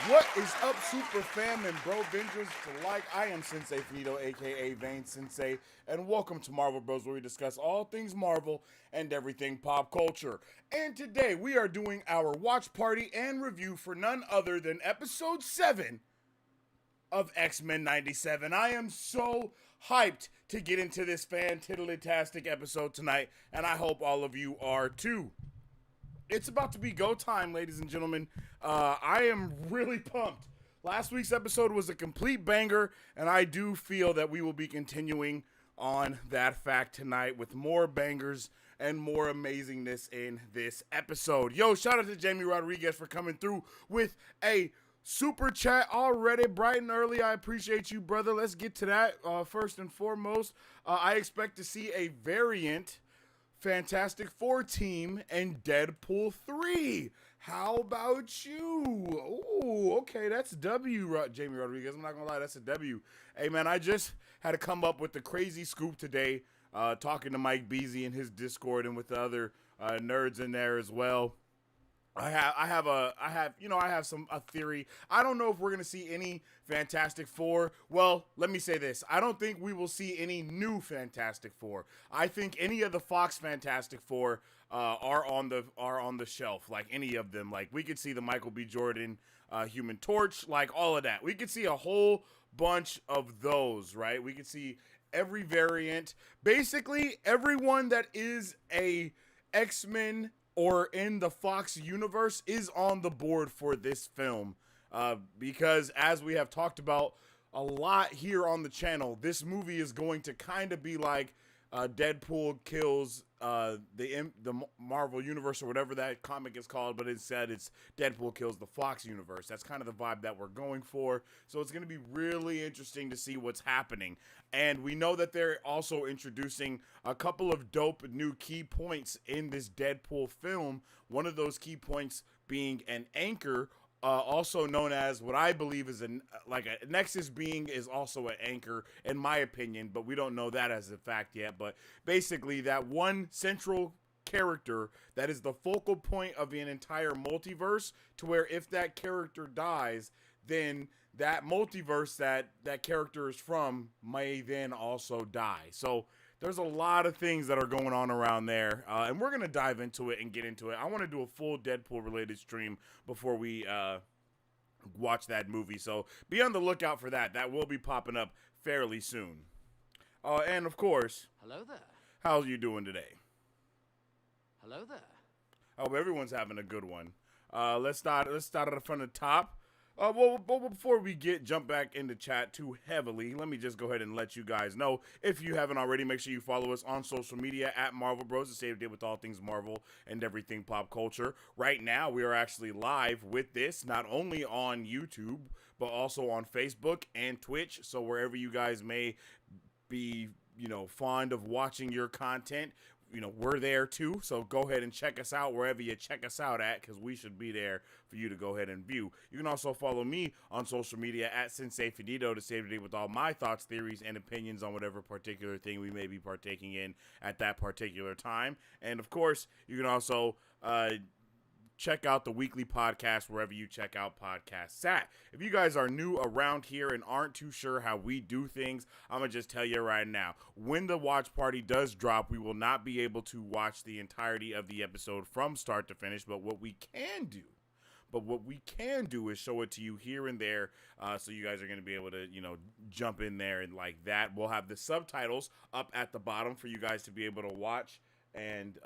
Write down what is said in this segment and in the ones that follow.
What is up, Super Fam and Bro Vengers to like? I am Sensei Finito, aka Vane Sensei, and welcome to Marvel Bros, where we discuss all things Marvel and everything pop culture. And today we are doing our watch party and review for none other than Episode 7 of X-Men 97. I am so hyped to get into this fan-tiddly-tastic episode tonight, and I hope all of you are too. It's about to be go time, ladies and gentlemen. I am really pumped. Last week's episode was a complete banger, and I do feel that we will be continuing on that fact tonight with more bangers and more amazingness in this episode. Yo, shout out to Jamie Rodriguez for coming through with a super chat already bright and early. I appreciate you, brother. Let's get to that. First and foremost, I expect to see a variant Fantastic Four team and Deadpool 3. How about you? Oh, okay, that's a W, Jamie Rodriguez. I'm not gonna lie, that's a W. Hey, man, I just had to come up with the crazy scoop today, talking to Mike Beasy in his Discord and with the other nerds in there as well. I have a theory. I don't know if we're gonna see any Fantastic Four. Well, let me say this: I don't think we will see any new Fantastic Four. I think any of the Fox Fantastic Four are on the shelf. Like any of them, like we could see the Michael B. Jordan Human Torch, like all of that. We could see a whole bunch of those, right? We could see every variant, basically everyone that is a X-Men or in the Fox universe is on the board for this film. Because as we have talked about a lot here on the channel, this movie is going to kind of be like Deadpool kills the Marvel universe or whatever that comic is called, but instead it's Deadpool kills the Fox universe. That's kind of the vibe that we're going for. So it's going to be really interesting to see what's happening. And we know that they're also introducing a couple of dope new key points in this Deadpool film. One of those key points being an anchor, also known as what I believe is a Nexus being is also an anchor in my opinion, but we don't know that as a fact yet. But basically that one central character that is the focal point of an entire multiverse, to where if that character dies, then that multiverse that character is from may then also die. So there's a lot of things that are going on around there, and we're going to dive into it and get into it. I want to do a full Deadpool-related stream before we watch that movie, so be on the lookout for that. That will be popping up fairly soon. And, of course, Hello there. how are you doing today? Hello there. I hope everyone's having a good one. Let's start at the front of the top. Well, before we jump back into chat too heavily, let me just go ahead and let you guys know, if you haven't already, make sure you follow us on social media at Marvel Bros to stay up to date with all things Marvel and everything pop culture. Right now, we are actually live with this, not only on YouTube, but also on Facebook and Twitch. So wherever you guys may be, fond of watching your content, we're there too. So go ahead and check us out wherever you check us out at, because we should be there for you to go ahead and view. You can also follow me on social media at Sensei Finito to stay up to date with all my thoughts, theories, and opinions on whatever particular thing we may be partaking in at that particular time. And of course, you can also check out the weekly podcast wherever you check out podcasts at. If you guys are new around here and aren't too sure how we do things, I'm going to just tell you right now. When the watch party does drop, we will not be able to watch the entirety of the episode from start to finish, but what we can do is show it to you here and there, so you guys are going to be able to, jump in there and like that. We'll have the subtitles up at the bottom for you guys to be able to watch, and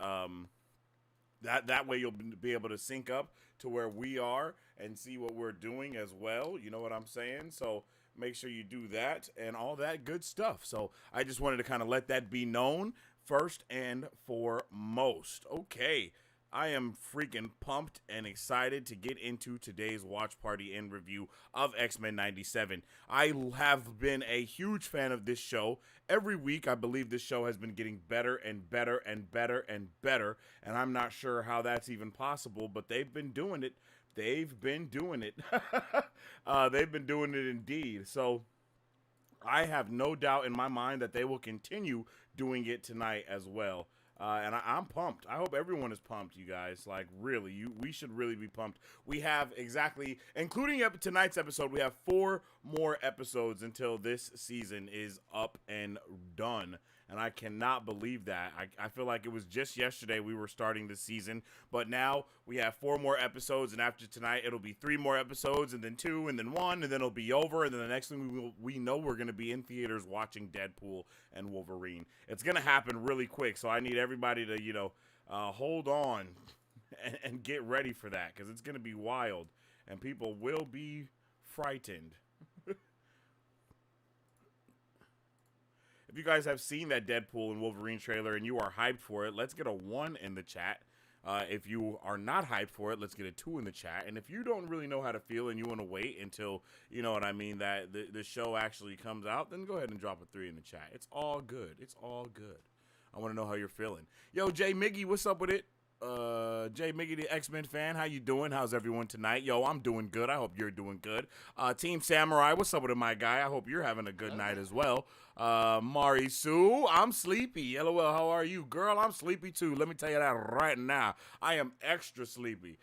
that way you'll be able to sync up to where we are and see what we're doing as well. You know what I'm saying? So make sure you do that and all that good stuff. So I just wanted to kind of let that be known first and foremost. Okay. I am freaking pumped and excited to get into today's watch party and review of X-Men 97. I have been a huge fan of this show. Every week, I believe this show has been getting better and better and better and better, and I'm not sure how that's even possible, but they've been doing it. They've been doing it. They've been doing it indeed. So I have no doubt in my mind that they will continue doing it tonight as well. I'm pumped. I hope everyone is pumped, you guys. Like, really, we should really be pumped. We have exactly, including tonight's episode, we have 4 more episodes until this season is up and done. And I cannot believe that. I feel like it was just yesterday we were starting the season, but now we have 4 more episodes, and after tonight, it'll be 3 more episodes, and then 2, and then 1, and then it'll be over, and then the next thing we know we're going to be in theaters watching Deadpool and Wolverine. It's going to happen really quick, so I need everybody to, hold on and get ready for that, because it's going to be wild, and people will be frightened. If you guys have seen that Deadpool and Wolverine trailer and you are hyped for it, let's get a 1 in the chat. If you are not hyped for it, let's get a 2 in the chat. And if you don't really know how to feel and you want to wait until, you know what I mean, that the show actually comes out, then go ahead and drop a 3 in the chat. It's all good. It's all good. I want to know how you're feeling. Yo, Jay Miggy, what's up with it? Jay Miggy, the X-Men fan, how you doing? How's everyone tonight? Yo, I'm doing good. I hope you're doing good. Team Samurai, what's up with it, my guy? I hope you're having a good night as well. Mari Sue, I'm sleepy. LOL, how are you? Girl, I'm sleepy too. Let me tell you that right now. I am extra sleepy.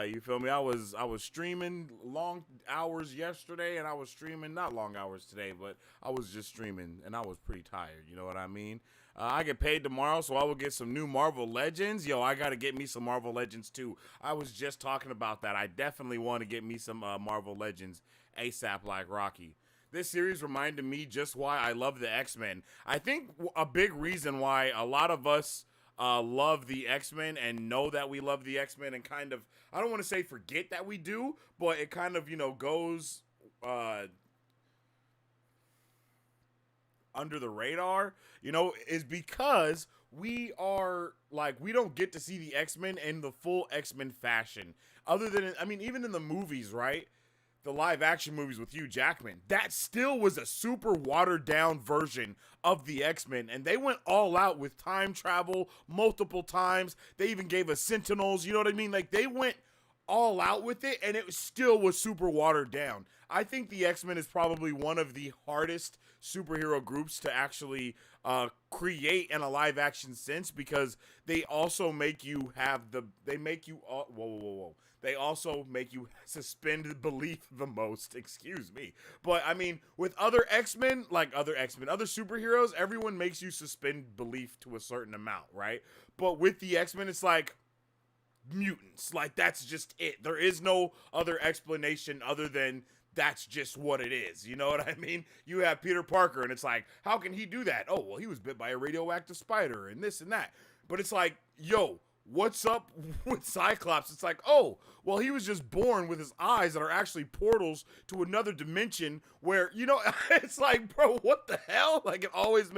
You feel me? I was streaming long hours yesterday, and I was streaming not long hours today, but I was just streaming, and I was pretty tired. You know what I mean? I get paid tomorrow, so I will get some new Marvel Legends. Yo, I got to get me some Marvel Legends, too. I was just talking about that. I definitely want to get me some Marvel Legends ASAP like Rocky. This series reminded me just why I love the X-Men. I think a big reason why a lot of us love the X-Men and know that we love the X-Men and kind of, I don't want to say forget that we do, but it kind of, goes under the radar, is because we are we don't get to see the X-Men in the full X-Men fashion. Other than, even in the movies, right? The live action movies with Hugh Jackman, that still was a super watered down version of the X-Men. And they went all out with time travel multiple times. They even gave us Sentinels. You know what I mean? They went all out with it, and it still was super watered down. I think the X-Men is probably one of the hardest superhero groups to actually create in a live action sense, because they also make you they also make you suspend belief the most, excuse me. But with other X-Men, other superheroes, everyone makes you suspend belief to a certain amount, right? But with the X-Men, it's mutants. That's just it. There is no other explanation other than that's just what it is. You know what I mean? You have Peter Parker, and it's how can he do that? Oh, well, he was bit by a radioactive spider and this and that. But it's yo, what's up with Cyclops? It's oh, well, he was just born with his eyes that are actually portals to another dimension where, it's bro, what the hell? It always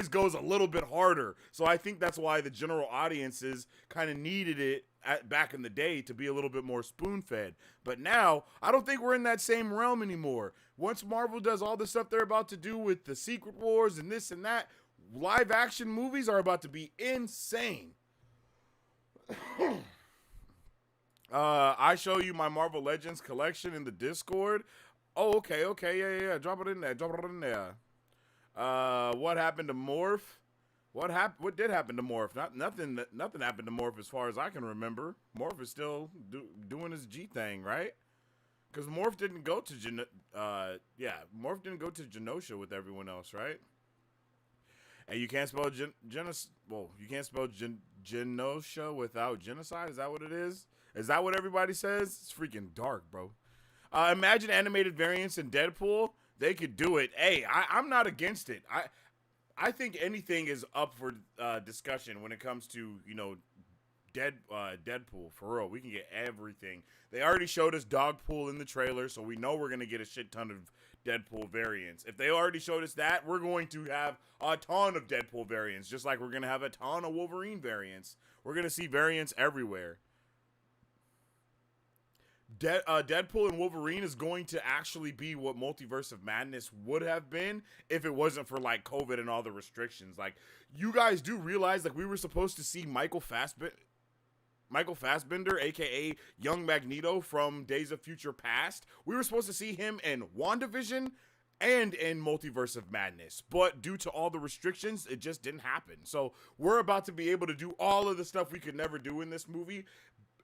goes a little bit harder. So I think that's why the general audiences kind of needed it back in the day to be a little bit more spoon-fed. But now, I don't think we're in that same realm anymore. Once Marvel does all the stuff they're about to do with the Secret Wars and this and that, live action movies are about to be insane. I show you my Marvel Legends collection in the Discord. Oh, okay, yeah. Drop it in there. What happened to Morph? What did happen to Morph? Nothing happened to Morph as far as I can remember. Morph is still doing his G thing, right? Because Morph didn't go to Morph didn't go to Genosha with everyone else, right? And you can't spell Genosha without genocide. Is that what it is? Is that what everybody says? It's freaking dark, bro. Imagine animated variants in Deadpool. They could do it. Hey, I'm not against it. I think anything is up for discussion when it comes to, Deadpool. For real, we can get everything. They already showed us Dogpool in the trailer, so we know we're going to get a shit ton of Deadpool variants. If they already showed us that, we're going to have a ton of Deadpool variants, just like we're going to have a ton of Wolverine variants. We're going to see variants everywhere. Deadpool and Wolverine is going to actually be what Multiverse of Madness would have been if it wasn't for COVID and all the restrictions. You guys do realize we were supposed to see Michael Fassbender, aka Young Magneto from Days of Future Past. We were supposed to see him in WandaVision and in Multiverse of Madness. But due to all the restrictions, it just didn't happen. So we're about to be able to do all of the stuff we could never do in this movie.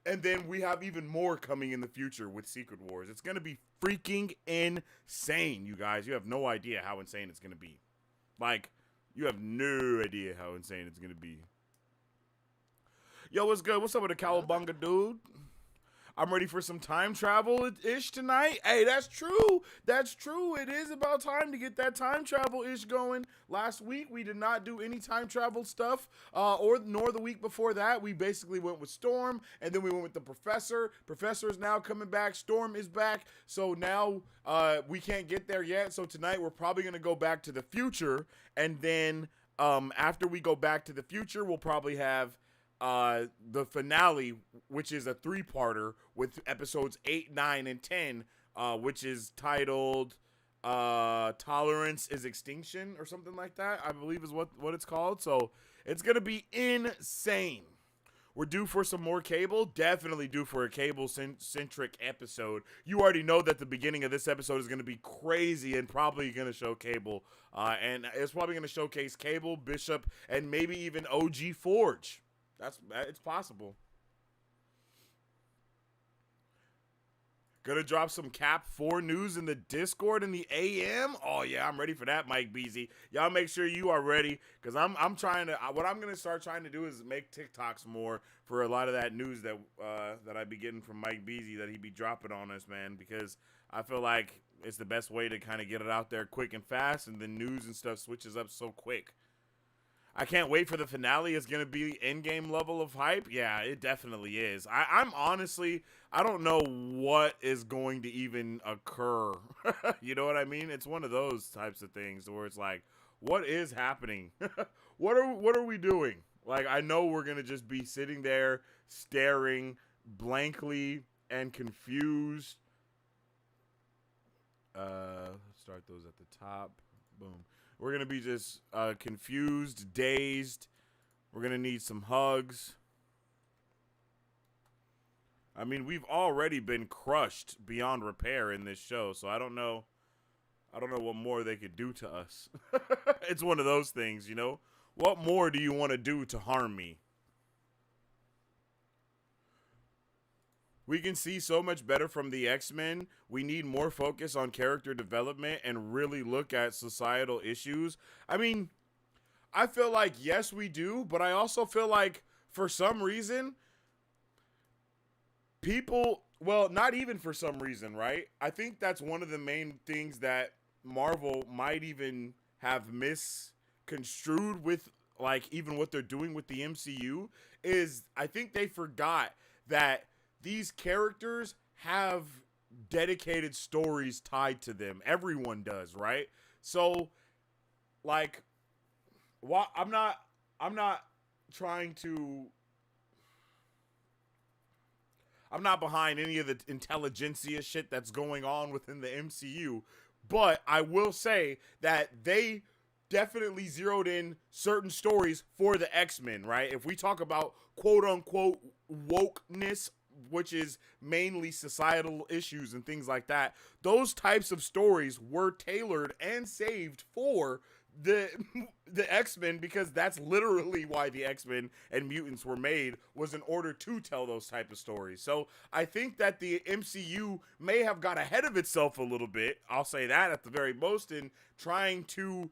And then we have even more coming in the future with Secret Wars. It's going to be freaking insane, you guys. You have no idea how insane it's going to be. Like, you have no idea how insane it's going to be. Yo, what's good? What's up with the Cowabunga, dude? I'm ready for some time travel-ish tonight. Hey, that's true. That's true. It is about time to get that time travel-ish going. Last week, we did not do any time travel stuff, nor the week before that. We basically went with Storm, and then we went with the Professor. Professor is now coming back. Storm is back. So now we can't get there yet. So tonight, we're probably going to go back to the future, and then after we go back to the future, we'll probably have the finale, which is a 3-parter with episodes 8, 9, and 10, which is titled Tolerance is Extinction or something like that, I believe is what it's called. So it's going to be insane. We're due for some more Cable. Definitely due for a Cable-centric episode. You already know that the beginning of this episode is going to be crazy and probably going to show Cable. And it's probably going to showcase Cable, Bishop, and maybe even OG Forge. It's possible. Gonna drop some Cap 4 news in the Discord in the AM. Oh yeah, I'm ready for that, Mike Beasy. Y'all make sure you are ready, because I'm trying to. What I'm gonna start trying to do is make TikToks more for a lot of that news that I be getting from Mike Beasy that he be dropping on us, man. Because I feel like it's the best way to kind of get it out there quick and fast, and then news and stuff switches up so quick. I can't wait for the finale. It's going to be endgame level of hype. Yeah, it definitely is. I'm honestly, I don't know what is going to even occur. You know what I mean? It's one of those types of things where it's like, what is happening? What are we doing? Like, I know we're going to just be sitting there staring blankly and confused. Let's start those at the top. Boom. We're going to be just confused, dazed. We're going to need some hugs. I mean, we've already been crushed beyond repair in this show, so I don't know what more they could do to us. It's one of those things, you know? What more do you want to do to harm me? We can see so much better from the X-Men. We need more focus on character development and really look at societal issues. I mean, I feel like, yes, we do, but I also feel like, for some reason, people, well, not even for some reason, right? I think that's one of the main things that Marvel might even have misconstrued with, like, even what they're doing with the MCU, is I think they forgot that these characters have dedicated stories tied to them. Everyone does, right? So, like, I'm not trying to. I'm not behind any of the intelligentsia shit that's going on within the MCU, but I will say that they definitely zeroed in certain stories for the X-Men, right? If we talk about quote-unquote wokeness, which is mainly societal issues and things like that, those types of stories were tailored and saved for the X-Men, because that's literally why the X-Men and mutants were made, was in order to tell those type of stories. So I think that the MCU may have got ahead of itself a little bit, I'll say that at the very most, in trying to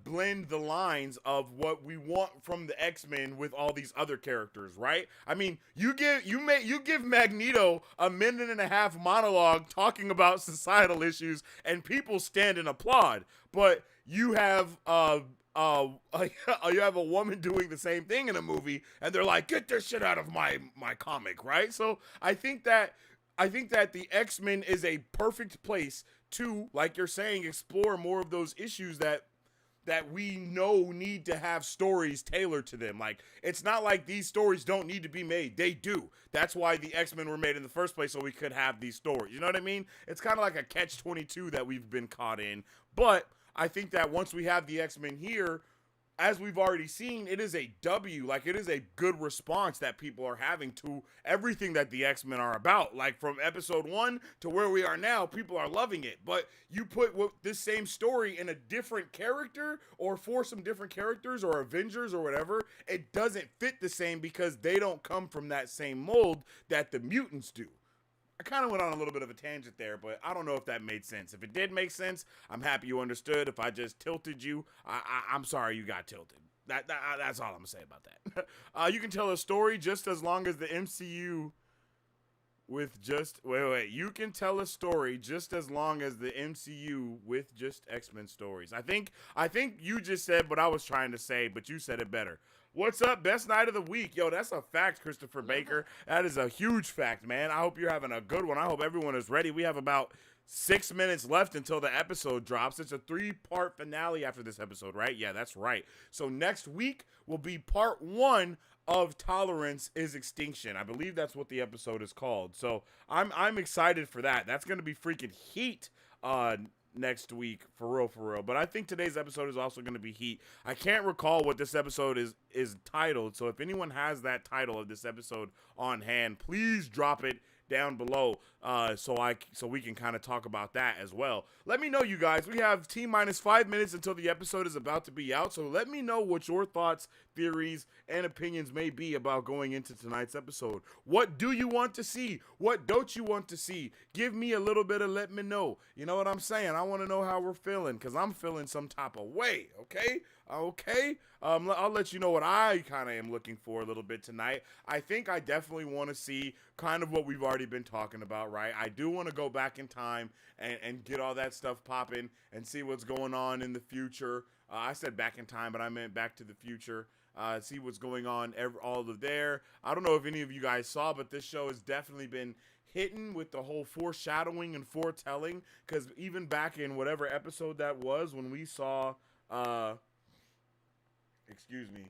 blend the lines of what we want from the X-Men with all these other characters, right? I mean, you give Magneto a 1.5-minute monologue talking about societal issues and people stand and applaud, but you have you have a woman doing the same thing in a movie and they're like, get this shit out of my comic, right? So I think that the X-Men is a perfect place to, like you're saying, explore more of those issues that we know need to have stories tailored to them. Like, it's not like these stories don't need to be made. They do. That's why the X-Men were made in the first place, so we could have these stories. You know what I mean? It's kind of like a catch-22 that we've been caught in. But I think that once we have the X-Men here, as we've already seen, it is a W. Like, it is a good response that people are having to everything that the X-Men are about. Like, from episode 1 to where we are now, people are loving it. But you put this same story in a different character, or for some different characters or Avengers or whatever, it doesn't fit the same because they don't come from that same mold that the mutants do. I kind of went on a little bit of a tangent there, but I don't know if that made sense. If it did make sense, I'm happy you understood. If I just tilted you, I'm sorry you got tilted. That's all I'm gonna say about that. You can tell a story just as long as the MCU with just wait. You can tell a story just as long as the MCU with just X-Men stories. I think you just said what I was trying to say, but you said it better. What's up? Best night of the week. Yo, that's a fact, Christopher Baker. That is a huge fact, man. I hope you're having a good one. I hope everyone is ready. We have about 6 minutes left until the episode drops. It's a 3-part finale after this episode, right? Yeah, that's right. So next week will be part 1 of Tolerance is Extinction. I believe that's what the episode is called. So I'm excited for that. That's going to be freaking heat next week, for real. But I think today's episode is also going to be heat. I can't recall what this episode is titled, so if anyone has that title of this episode on hand, please drop it down below so we can kind of talk about that as well. Let me know, you guys. We have T-minus 5 minutes until the episode is about to be out, so let me know what your thoughts, theories, and opinions may be about going into tonight's episode. What do you want to see? What don't you want to see? Give me a little bit of let me know. You know what I'm saying? I want to know how we're feeling, because I'm feeling some type of way, okay? I'll let you know what I kind of am looking for a little bit tonight. I think I definitely want to see kind of what we've already been talking about, right? I do want to go back in time and get all that stuff popping and see what's going on in the future. I said back in time, but I meant back to the future. See what's going on all of there. I don't know if any of you guys saw, but this show has definitely been hitting with the whole foreshadowing and foretelling, because even back in whatever episode that was when we saw excuse me.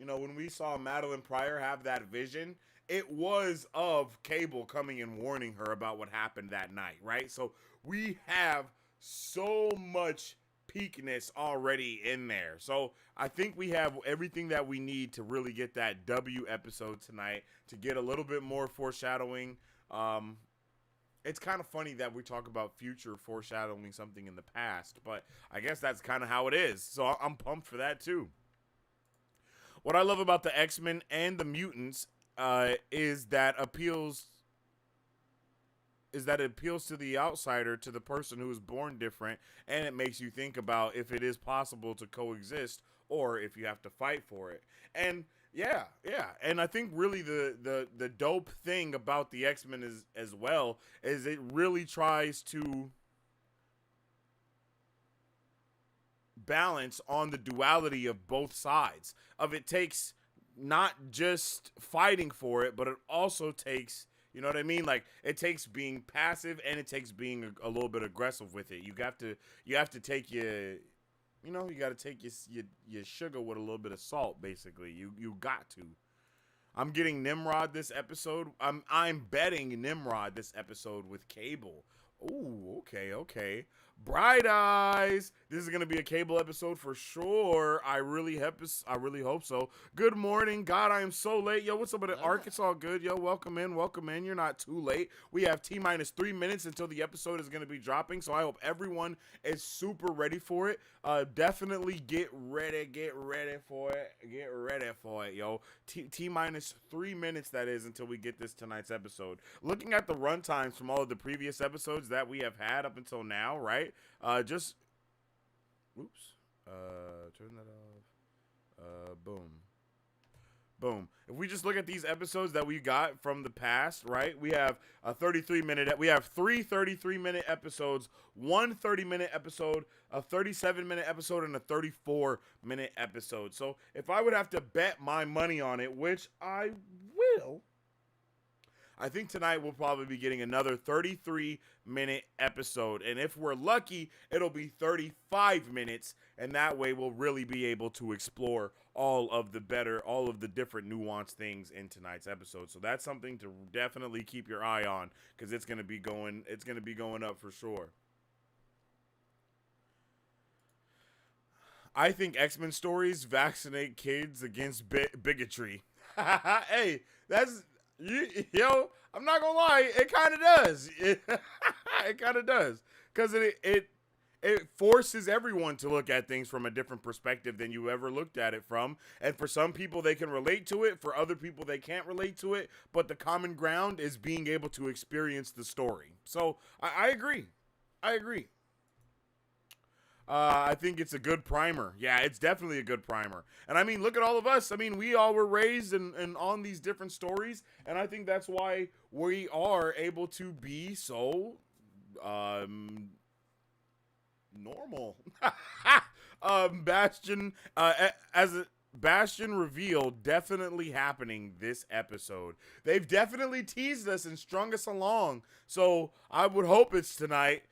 When we saw Madeline Pryor have that vision, it was of Cable coming and warning her about what happened that night, right? So we have so much peakness already in there. So I think we have everything that we need to really get that W episode tonight, to get a little bit more foreshadowing. It's kind of funny that we talk about future foreshadowing something in the past, but I guess that's kind of how it is. So I'm pumped for that too. What I love about the X-Men and the mutants is that it appeals to the outsider, to the person who is born different, and it makes you think about if it is possible to coexist or if you have to fight for it. And yeah. And I think really the dope thing about the X-Men is, as well, is it really tries to balance on the duality of both sides. It takes not just fighting for it, but it also takes, you know what I mean? Like, it takes being passive and it takes being a little bit aggressive with it. You have to take you got to take your sugar with a little bit of salt, basically. You got to. I'm getting Nimrod this episode. I'm betting Nimrod this episode with Cable. Ooh, okay. Bright Eyes. This is gonna be a Cable episode for sure. I really hope so. Good morning, God. I am so late. Yo, what's up with the Ark? It's all good. Yo, welcome in. You're not too late. We have T-minus 3 minutes until the episode is gonna be dropping. So I hope everyone is super ready for it. Definitely get ready for it, yo. T-minus 3 minutes, that is, until we get this tonight's episode. Looking at the run times from all of the previous episodes that we have had up until now, right? Turn that off. Boom. If we just look at these episodes that we got from the past, right? We have three 33-minute episodes, one 30-minute episode, a 37-minute episode, and a 34-minute episode. So if I would have to bet my money on it, which I will, I think tonight we'll probably be getting another 33-minute episode. And if we're lucky, it'll be 35 minutes. And that way we'll really be able to explore all of the different nuanced things in tonight's episode. So that's something to definitely keep your eye on, because it's going to be going up for sure. I think X-Men stories vaccinate kids against bigotry. Hey, that's yo. I'm not gonna lie, it kind of does. It kind of does because it forces everyone to look at things from a different perspective than you ever looked at it from. And for some people, they can relate to it. For other people, they can't relate to it. But the common ground is being able to experience the story. So I agree. I agree. I think it's a good primer. Yeah, it's definitely a good primer. And I mean, look at all of us. I mean, we all were raised and on these different stories. And I think that's why we are able to be so normal. Bastion, as a, Bastion reveal definitely happening this episode. They've definitely teased us and strung us along. So I would hope it's tonight.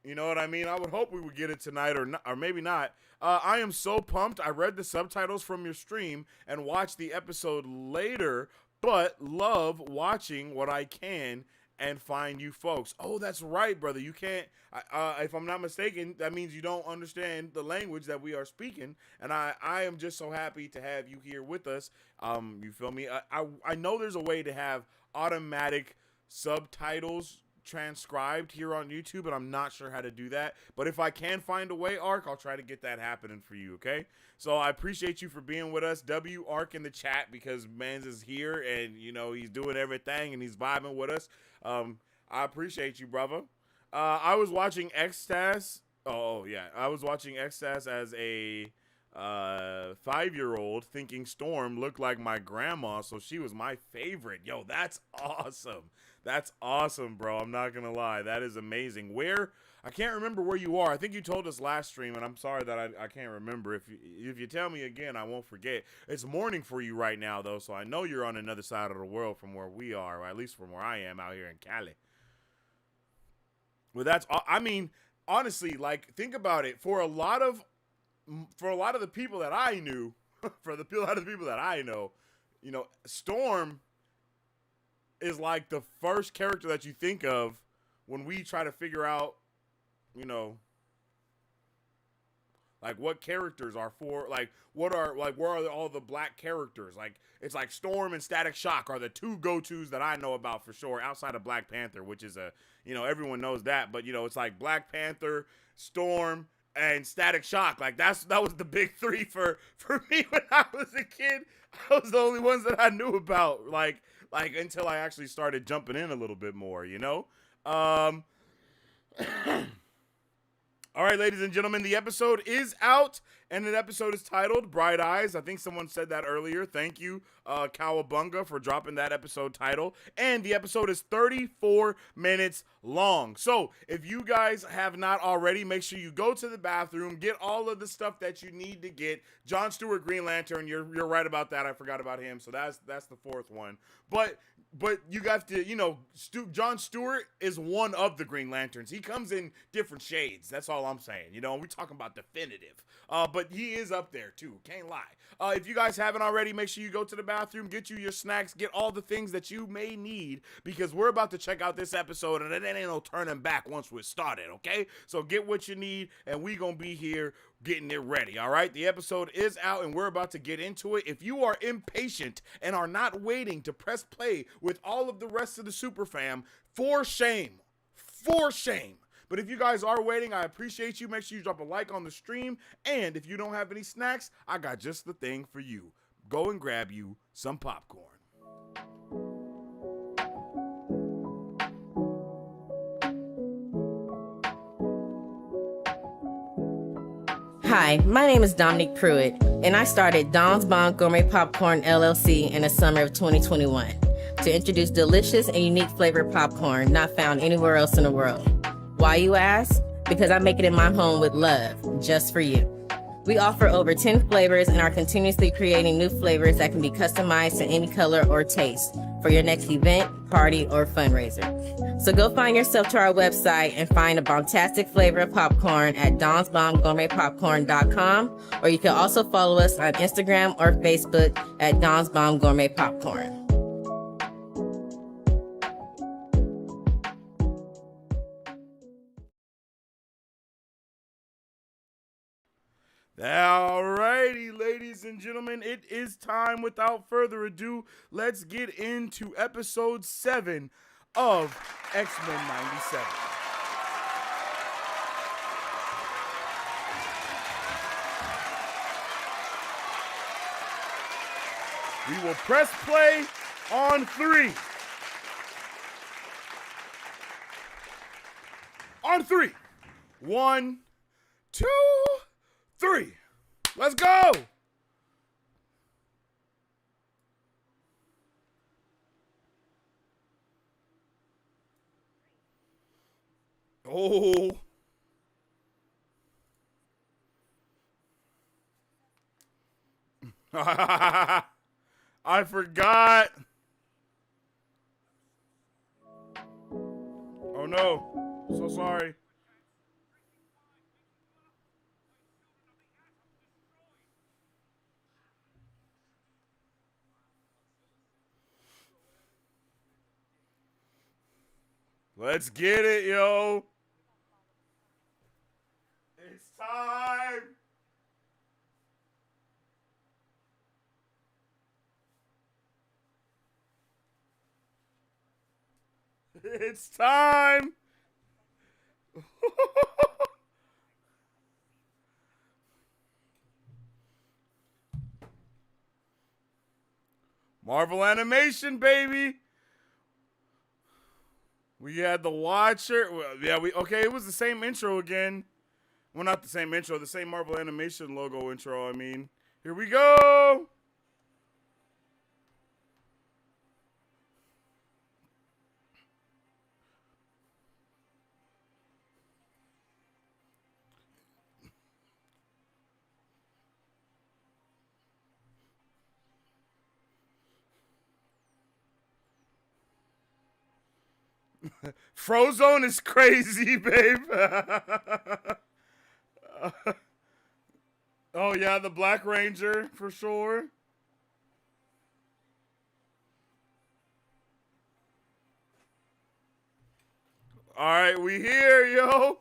You know what I mean? I would hope we would get it tonight, or not, or maybe not. I am so pumped. I read the subtitles from your stream and watched the episode later, but love watching what I can and find you folks. Oh, that's right, brother. You can't, if I'm not mistaken, that means you don't understand the language that we are speaking. And I am just so happy to have you here with us. You feel me? I know there's a way to have automatic subtitles transcribed here on YouTube, and I'm not sure how to do that. But if I can find a way, Ark, I'll try to get that happening for you, okay? So I appreciate you for being with us. W Ark in the chat, because Mans is here and, you know, he's doing everything and he's vibing with us. I appreciate you, brother. I was watching Xtas. Oh, yeah. I was watching Xtas as a 5-year-old, thinking Storm looked like my grandma, so she was my favorite. Yo, that's awesome. That's awesome, bro. I'm not gonna lie. That is amazing. Where? I can't remember where you are. I think you told us last stream, and I'm sorry that I can't remember. If you tell me again, I won't forget. It's morning for you right now, though, so I know you're on another side of the world from where we are, or at least from where I am out here in Cali. Well, I mean, honestly, like, think about it. For a lot of the people that I knew, for a lot of the people that I know, you know, Storm is like the first character that you think of when we try to figure out, you know, like what characters are for, like where are all the black characters? Like, it's like Storm and Static Shock are the two go-tos that I know about for sure, outside of Black Panther, which is you know, everyone knows that, but you know, it's like Black Panther, Storm, and Static Shock. Like, that was the big three for me when I was a kid. That was the only ones that I knew about. Like until I actually started jumping in a little bit more, you know? All right, ladies and gentlemen, the episode is out, and the episode is titled Bright Eyes. I think someone said that earlier. Thank you, Cowabunga, for dropping that episode title. And the episode is 34 minutes long. So if you guys have not already, make sure you go to the bathroom, get all of the stuff that you need to get. John Stewart, Green Lantern, you're right about that. I forgot about him, so that's the fourth one. But you have to, you know, John Stewart is one of the Green Lanterns. He comes in different shades. That's all I'm saying. You know, we're talking about definitive. But he is up there, too. Can't lie. If you guys haven't already, make sure you go to the bathroom, get you your snacks, get all the things that you may need, because we're about to check out this episode, and it ain't no turning back once we're started, okay? So get what you need, and we gonna be here getting it ready, all right? The episode is out, and we're about to get into it. If you are impatient and are not waiting to press play with all of the rest of the super fam, for shame. For shame. But if you guys are waiting, I appreciate you. Make sure you drop a like on the stream. And if you don't have any snacks, I got just the thing for you. Go and grab you some popcorn. Hi, my name is Dominique Pruitt, and I started Don's Bomb Gourmet Popcorn LLC in the summer of 2021 to introduce delicious and unique flavored popcorn not found anywhere else in the world. Why, you ask? Because I make it in my home with love, just for you. We offer over 10 flavors and are continuously creating new flavors that can be customized to any color or taste for your next event, party, or fundraiser. So go find yourself to our website and find a bombastic flavor of popcorn at donsbombgourmetpopcorn.com, or you can also follow us on Instagram or Facebook at Don's Bomb Gourmet Popcorn. Alrighty, ladies and gentlemen, it is time. Without further ado, let's get into episode 7 of X-Men 97. We will press play on 3. On 3. 1, 2, 3. Let's go. Oh. I forgot. Oh no. So sorry. Let's get it, yo. It's time. It's time. Marvel Animation, baby. We had the Watcher. Yeah, okay. It was the same intro again. Well, not the same intro. The same Marvel Animation logo intro. I mean, here we go. Frozone is crazy, babe. Oh yeah, the Black Ranger for sure. All right, we here, yo.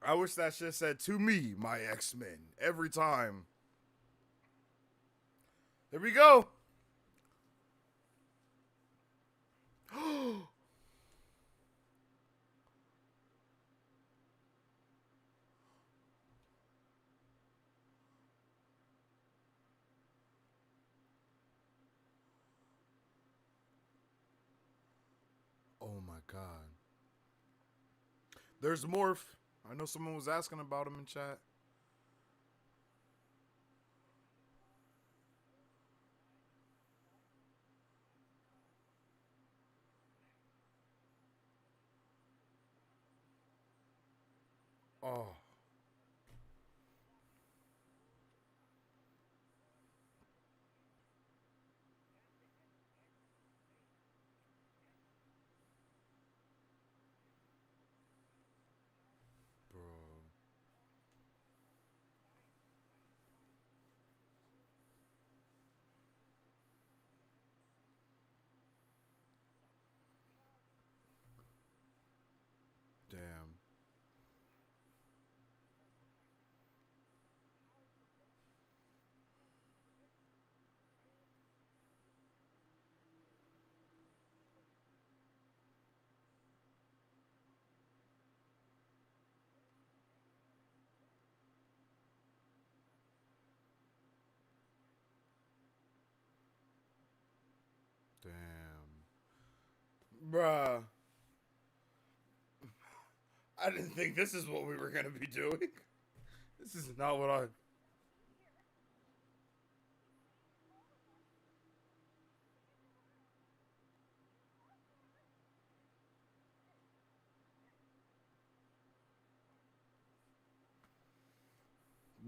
I wish that shit said "to me, my X-Men" every time. There we go. Oh my god. There's Morph. I know someone was asking about him in chat. Oh, bro. Damn. Damn. Bruh. I didn't think this is what we were going to be doing. This is not what I...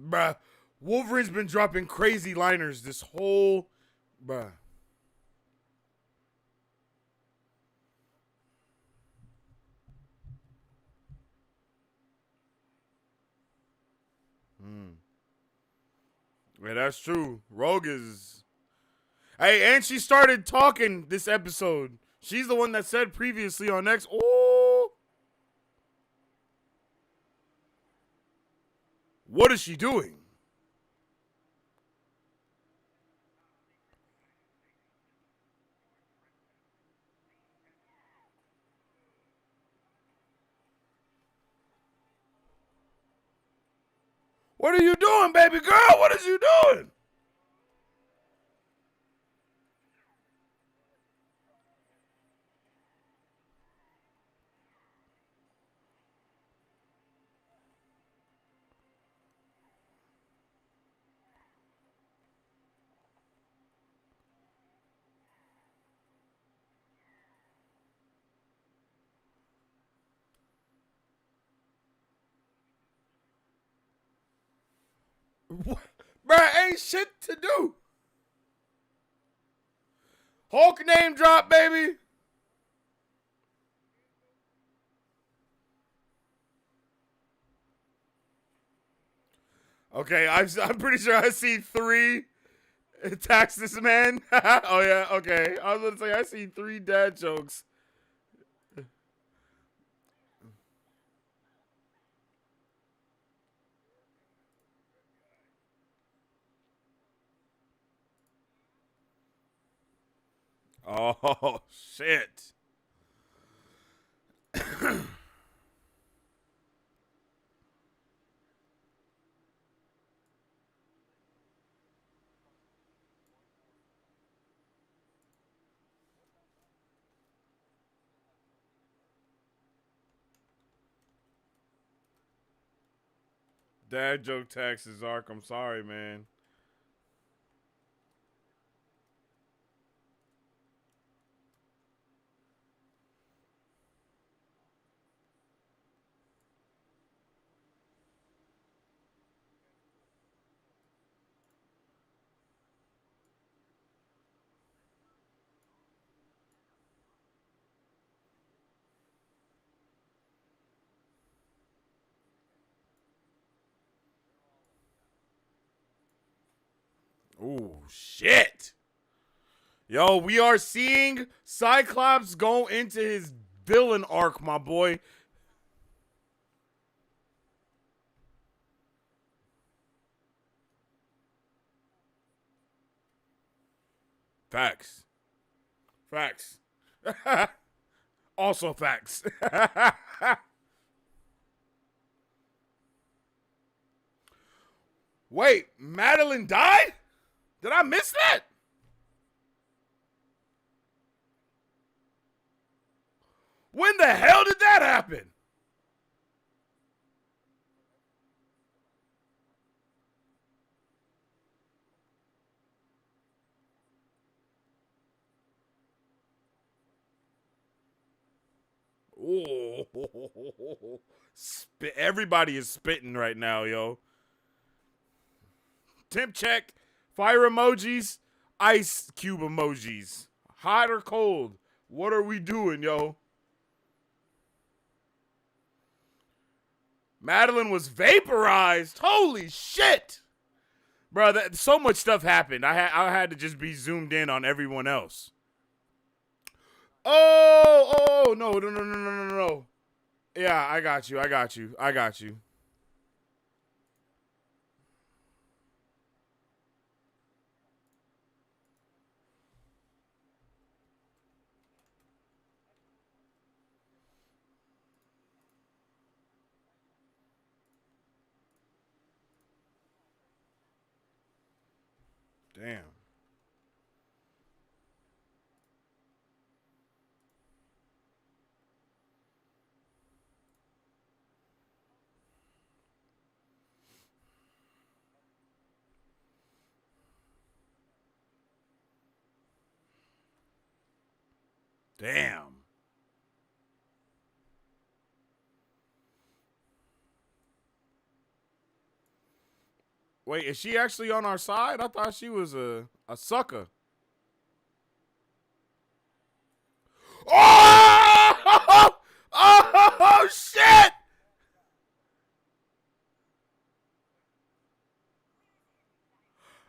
Bruh. Wolverine's been dropping crazy liners this whole... Bruh. Hmm. Yeah, that's true. Rogue is. Hey, and she started talking this episode. She's the one that said previously on X. Oh, what is she doing? What are you doing, baby girl? What is you doing? Bruh, ain't shit to do. Hulk name drop, baby. Okay, I'm pretty sure I see 3 tax this man. Oh yeah, okay. I was gonna say I see 3 dad jokes. Oh shit. Dad joke taxes, Ark. I'm sorry, man. Ooh, shit. Yo, we are seeing Cyclops go into his villain arc, my boy. Facts. Facts. Also facts. Wait, Madeline died? Did I miss that? When the hell did that happen? Oh, everybody is spitting right now, yo. Temp check, fire emojis, ice cube emojis. Hot or cold? What are we doing, yo? Madeline was vaporized. Holy shit. Bro, so much stuff happened. I had to just be zoomed in on everyone else. Oh, no. Yeah, I got you. I got you. Damn. Damn. Wait, is she actually on our side? I thought she was a sucker. Oh! Oh, shit!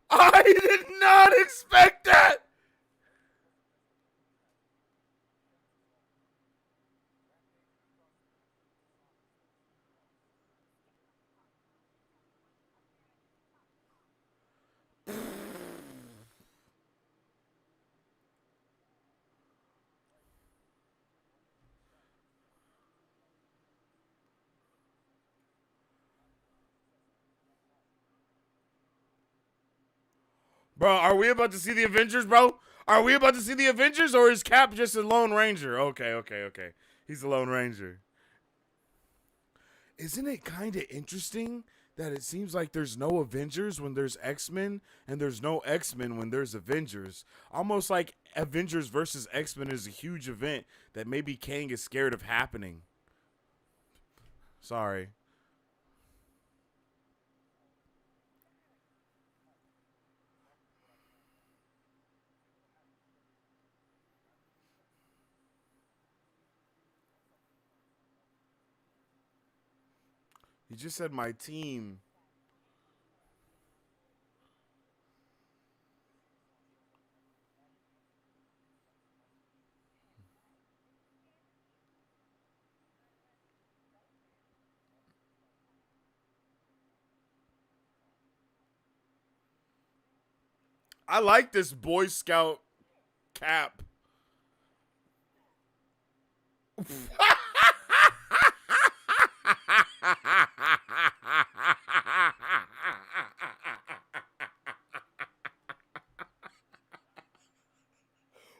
I did not expect that. Bro, are we about to see the Avengers, bro? Are we about to see the Avengers, or is Cap just a Lone Ranger? Okay, okay, okay. He's a Lone Ranger. Isn't it kind of interesting that it seems like there's no Avengers when there's X-Men and there's no X-Men when there's Avengers? Almost like Avengers versus X-Men is a huge event that maybe Kang is scared of happening. Sorry. You just said my team. I like this Boy Scout cap.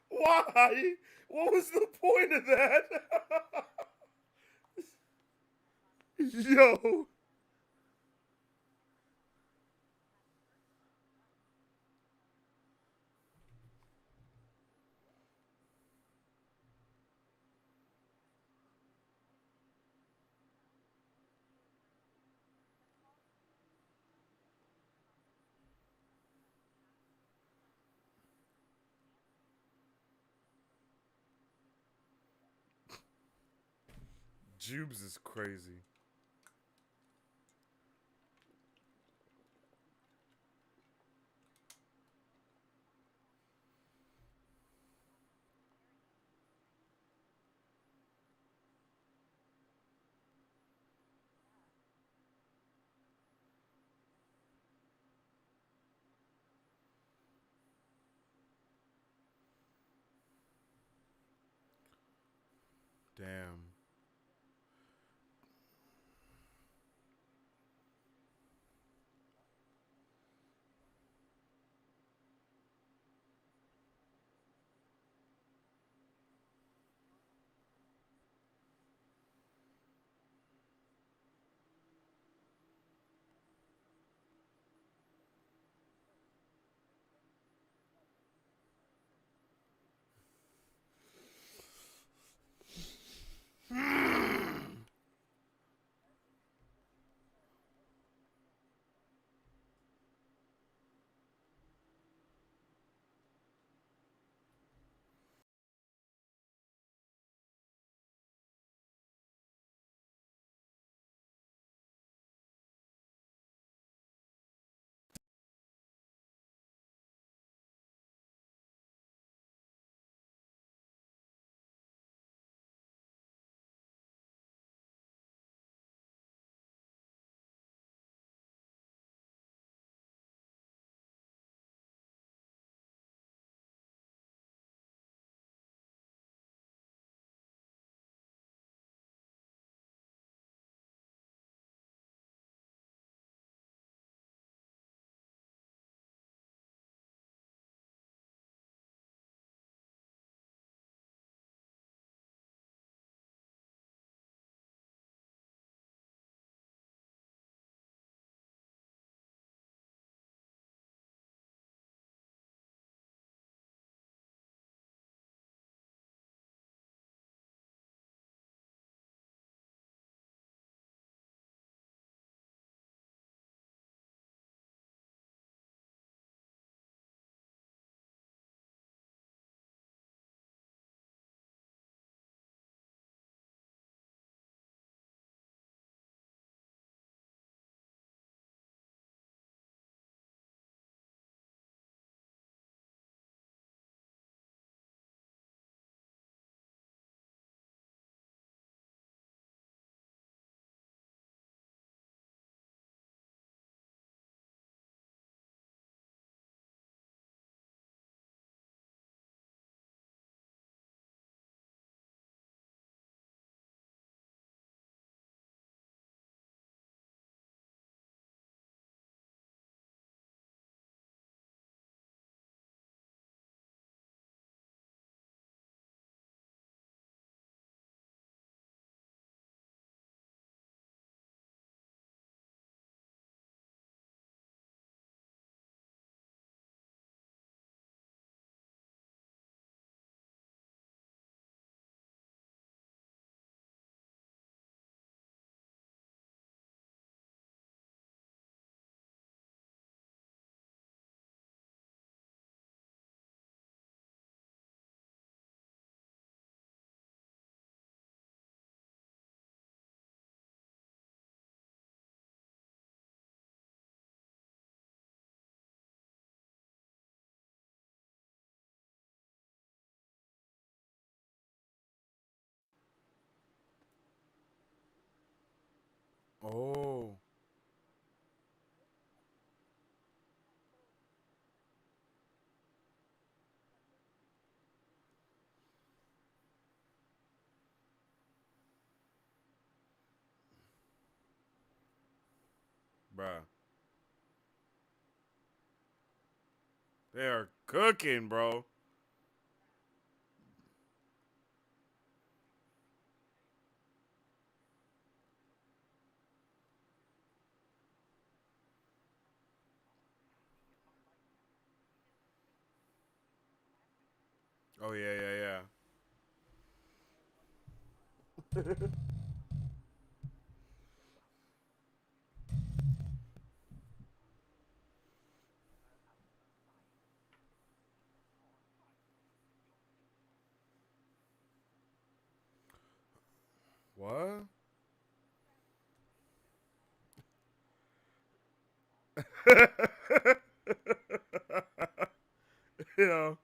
Why? What was the point of that? Yo. Jubes is crazy. Damn. Oh, bruh. They are cooking, bro. Oh, yeah, yeah, yeah. What? You know.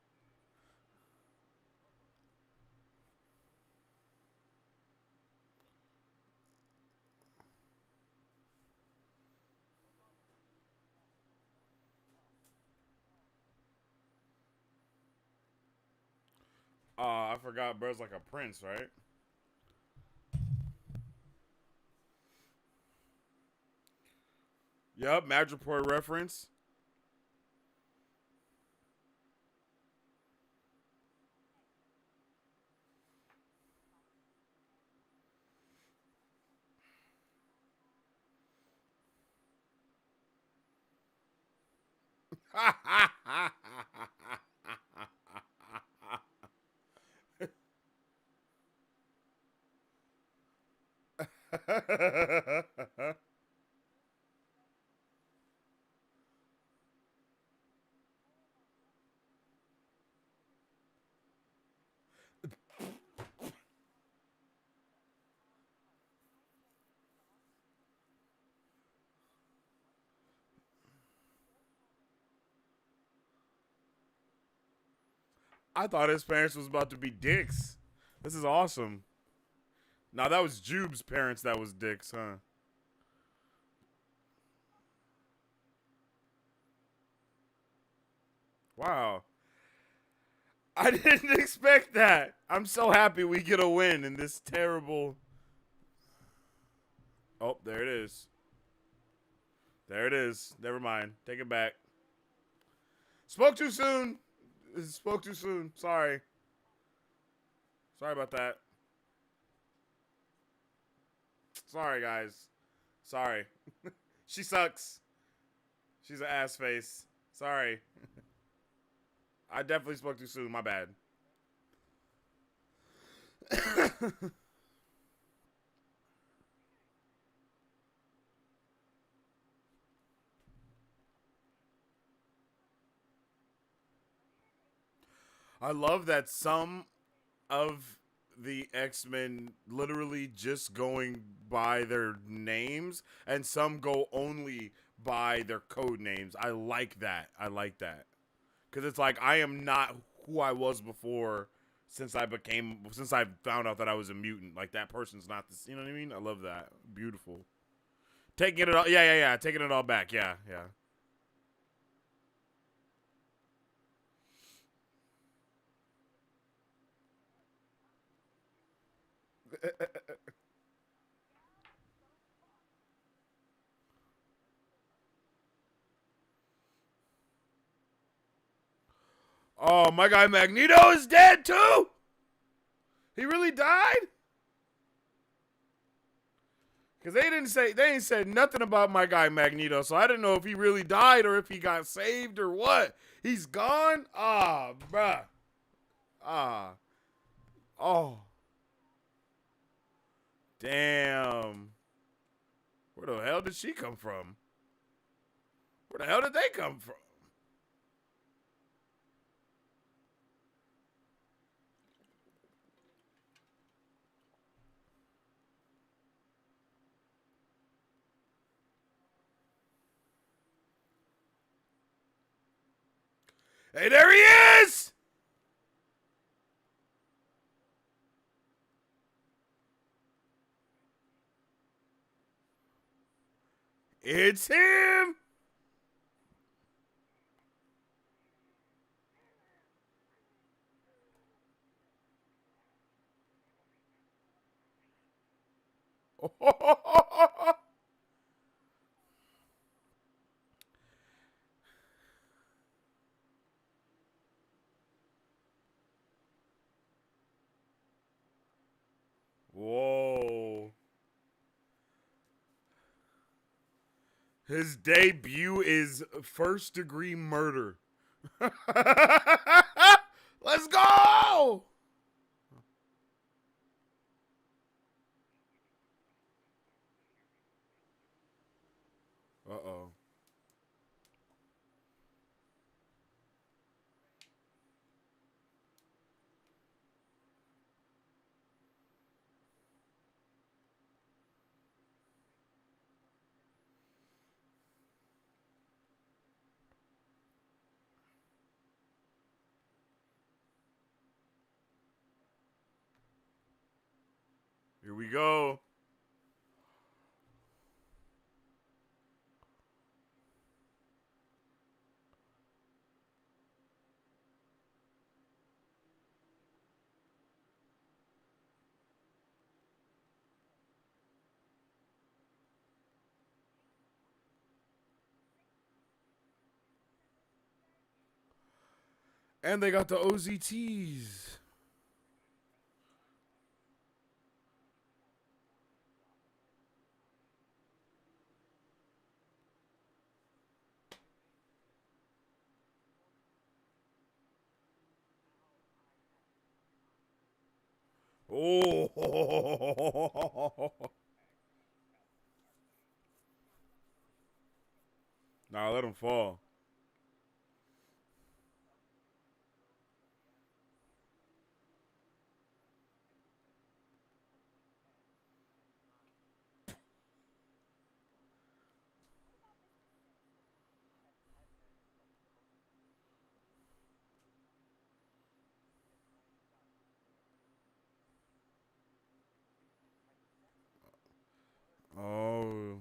I forgot Bro's like a prince, right? Yep, Match Report reference. I thought his parents was about to be dicks. This is awesome. Now that was Jube's parents that was dicks, huh? Wow. I didn't expect that. I'm so happy we get a win in this terrible. Oh, there it is. There it is. Never mind. Take it back. Spoke too soon. Spoke too soon. Sorry. Sorry about that. Sorry, guys. Sorry. She sucks. She's an ass face. Sorry. I definitely spoke too soon. My bad. I love that some of the X-Men literally just going by their names and some go only by their code names. I like that. I like that. Cuz it's like I am not who I was before since I found out that I was a mutant. Like that person's not this, you know what I mean? I love that. Beautiful. Taking it all yeah, yeah, yeah, taking it all back. Yeah, yeah. Oh, my guy Magneto is dead too? He really died? Because they ain't said nothing about my guy Magneto, so I didn't know if he really died or if he got saved or what. He's gone? Ah, bruh. Ah. Oh. Damn. Where the hell did she come from? Where the hell did they come from? Hey, there he is! It's him. Whoa. His debut is first degree murder. Let's go. Uh-oh. Here we go. And they got the OZTs. Oh. Nah, let him fall. Oh.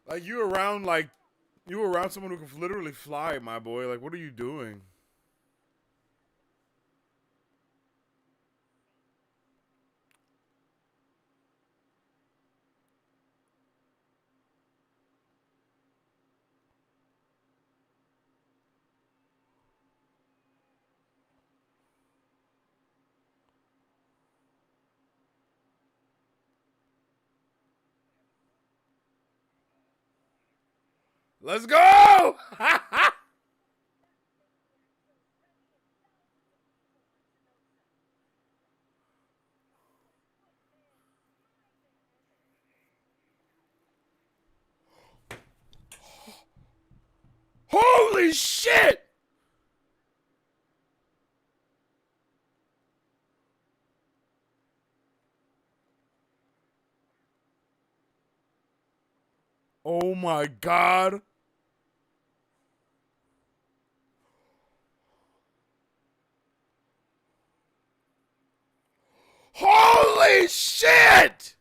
Like you around someone who can literally fly, my boy. Like, what are you doing? Let's go! Holy shit! Oh my god. Holy shit!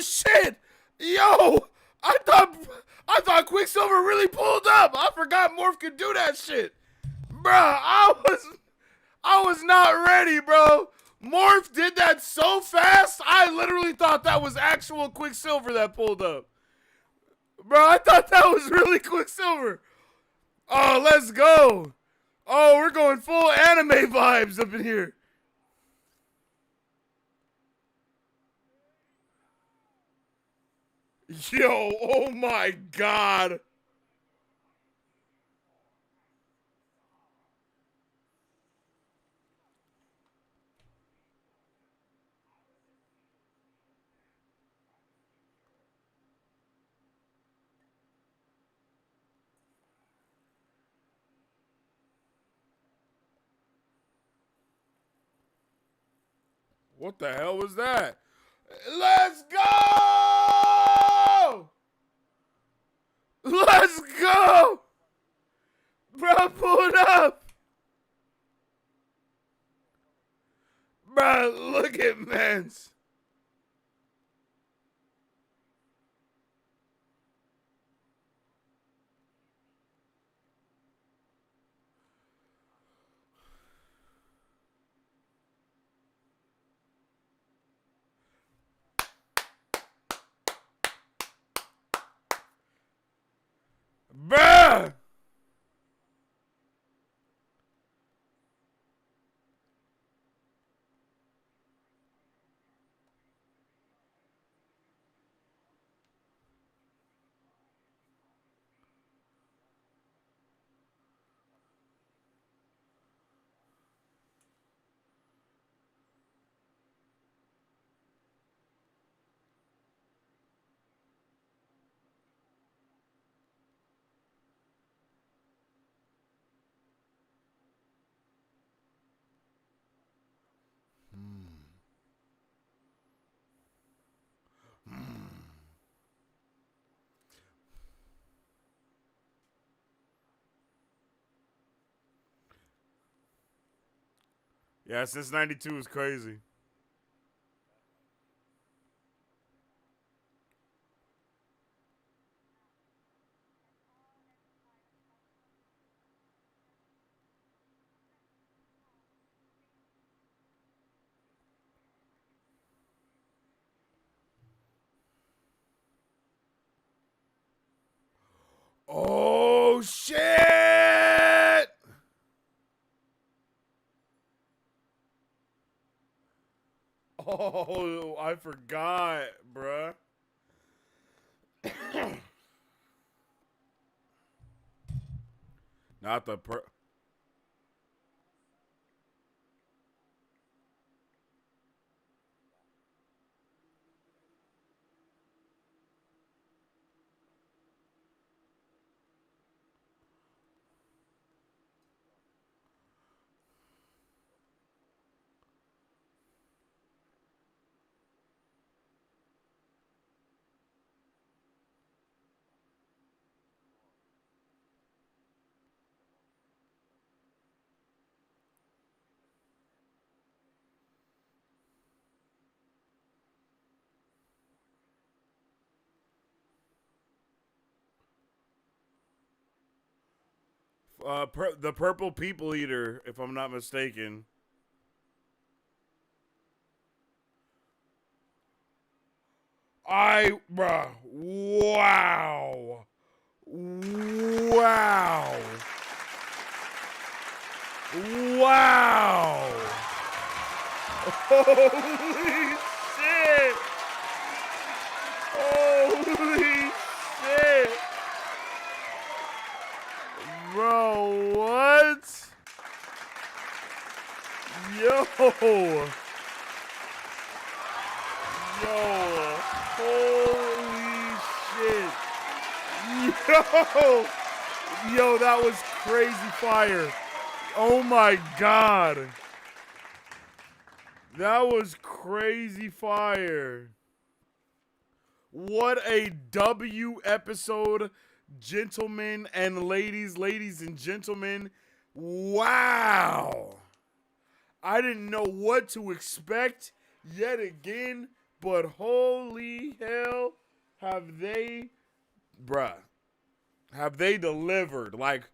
shit! Yo! I thought Quicksilver really pulled up. I forgot Morph could do that shit. Bruh, I was not ready, bro. Morph did that so fast, I literally thought that was actual Quicksilver that pulled up. Bro, I thought that was really Quicksilver. Oh, let's go. Oh, we're going full anime vibes up in here. Yo, oh my god. What the hell was that? Let's go! Let's go! Bro, pull it up! Bro, look at Mance. Bruh! Yeah, since 92 is crazy. Oh, shit! Oh, I forgot, bruh. Not the the purple people eater, if I'm not mistaken. Bruh, wow. Wow. Wow. Holy shit. Holy shit. Bro, what? Yo. Yo. Holy shit. Yo. Yo, that was crazy fire. Oh my god. That was crazy fire. What a W episode, gentlemen and ladies and gentlemen. Wow. I didn't know what to expect yet again, but holy hell, have they, bruh, have they delivered? Like,